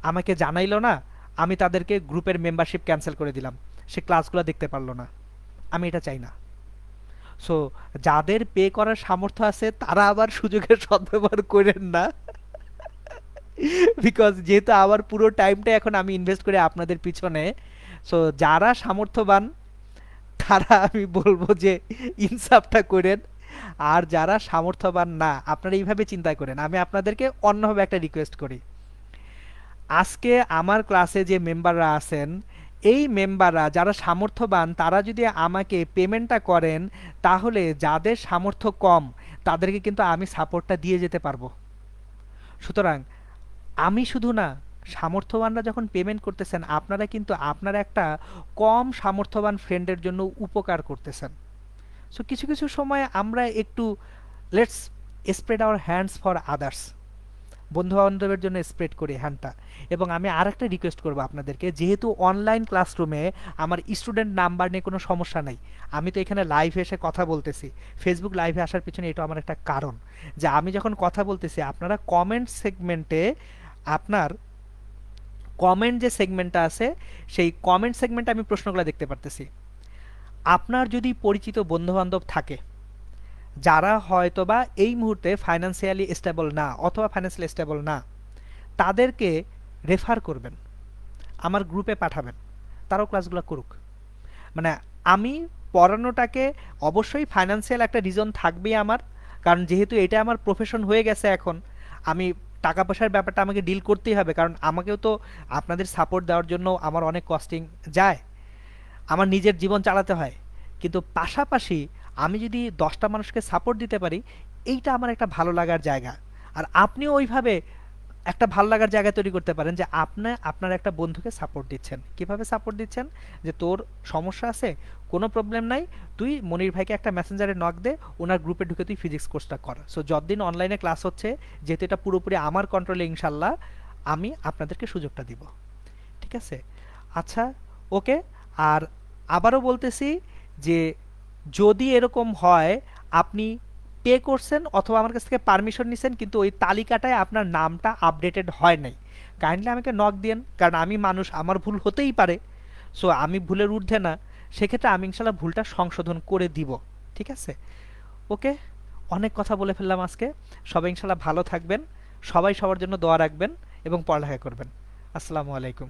আমাকে জানাইলো না, আমি তাদেরকে গ্রুপের মেম্বারশিপ ক্যান্সেল করে দিলাম, সে ক্লাসগুলো দেখতে পারলো না। আমি এটা চাই না। সো যাদের পে করার সামর্থ্য আছে তারা আবার সুযোগের সদ্ব্যবহার করেন না, বিকজ যেহেতু আমার পুরো টাইমটা এখন আমি ইনভেস্ট করি আপনাদের পিছনে। সো যারা সামর্থ্যবান তারা আমি বলবো যে ইনসাফটা করেন, আর যারা সামর্থ্যবান না আপনারা এইভাবে চিন্তা করেন। আমি আপনাদেরকে অন্যভাবে একটা রিকোয়েস্ট করি, আজকে আমার ক্লাসে যে মেম্বাররা আছেন, এই মেম্বাররা যারা সামর্থ্যবান তারা যদি আমাকে পেমেন্টটা করেন, তাহলে যাদের সামর্থ্য কম তাদেরকে কিন্তু আমি সাপোর্টটা দিয়ে যেতে পারবো। সুতরাং আমি শুধু না, সামর্থ্যবানরা যখন পেমেন্ট করতেছেন আপনারা কিন্তু আপনার একটা কম সামর্থ্যবান ফ্রেন্ডের জন্য উপকার করতেছেন। সো কিছু কিছু সময় আমরা একটু let's spread hour hands for others, বন্ধু বান্ধবের জন্য স্প্রেড করি হ্যান্ডটা। এবং আমি আর একটা রিকোয়েস্ট করবো আপনাদেরকে, যেহেতু অনলাইন ক্লাসরুমে আমার স্টুডেন্ট নাম্বার নিয়ে কোনো সমস্যা নাই, আমি তো এখানে লাইভে এসে কথা বলতেছি, ফেসবুক লাইভে আসার পিছনে এটা আমার একটা কারণ, যে আমি যখন কথা বলতেছি আপনারা কমেন্ট সেগমেন্টে, আপনার কমেন্ট যে সেগমেন্টটা আছে সেই কমেন্ট সেগমেন্টে আমি প্রশ্নগুলো দেখতে পারতেছি। আপনার যদি পরিচিত বন্ধুবান্ধব থাকে যারা হয়তোবা এই মুহূর্তে ফাইন্যান্সিয়ালি স্টেবল না অথবা ফাইন্যান্সিয়ালি স্টেবল না, তাদেরকে রেফার করবেন, আমার গ্রুপে পাঠাবেন, তারাও ক্লাসগুলো করুক। মানে আমি পড়ানোটাকে, অবশ্যই ফাইন্যান্সিয়াল একটা রিজন থাকবেই আমার, কারণ যেহেতু এটা আমার প্রফেশন হয়ে গেছে এখন, আমি টাকা পয়সার ব্যাপারটা আমাকে ডিল করতেই হবে, কারণ আমাকেও তো আপনাদের সাপোর্ট দেওয়ার জন্য আমার অনেক কস্টিং যায়, আমার নিজের জীবন চালাতে হয়। কিন্তু পাশাপাশি আমি যদি 10টা মানুষকে সাপোর্ট দিতে পারি, এইটা আমার একটা ভালো লাগার জায়গা। আর আপনিও ওইভাবে একটা ভালো লাগার জায়গা তৈরি করতে পারেন, যে আপনি আপনার একটা বন্ধুকে সাপোর্ট দিচ্ছেন। কিভাবে সাপোর্ট দিচ্ছেন? যে তোর সমস্যা আছে, কোনো প্রবলেম নাই, তুই মনির ভাইকে একটা মেসেঞ্জারে নক দে, ওনার গ্রুপে ঢুকে তুই ফিজিক্স কোর্সটা কর। সো যতদিন অনলাইনে ক্লাস হচ্ছে, যেহেতু এটা পুরোপুরি আমার কন্ট্রোলে, ইনশাল্লাহ আমি আপনাদেরকে সুযোগটা দিব। ঠিক আছে? আচ্ছা, ওকে। আর আবারও বলতেছি যে যদি এরকম হয় আপনি পে করছেন অথবা আমার কাছ থেকে পারমিশন নিছেন কিন্তু ওই তালিকাটায় আপনার নামটা আপডেটেড হয় নাই, কাইন্ডলি আমাকে নক দিয়েন, কারণ আমি মানুষ, আমার ভুল হতেই পারে। সো আমি ভুলের ঊর্ধ্বে না, সেক্ষেত্রে আমি ইনশাল্লাহ ভুলটা সংশোধন করে দিব। ঠিক আছে? ওকে। অনেক কথা বলে ফেললাম আজকে। সবাই ইনশাল্লাহ ভালো থাকবেন, সবাই সবার জন্য দোয়া রাখবেন এবং পড়ালেখা করবেন। আসসালামু আলাইকুম।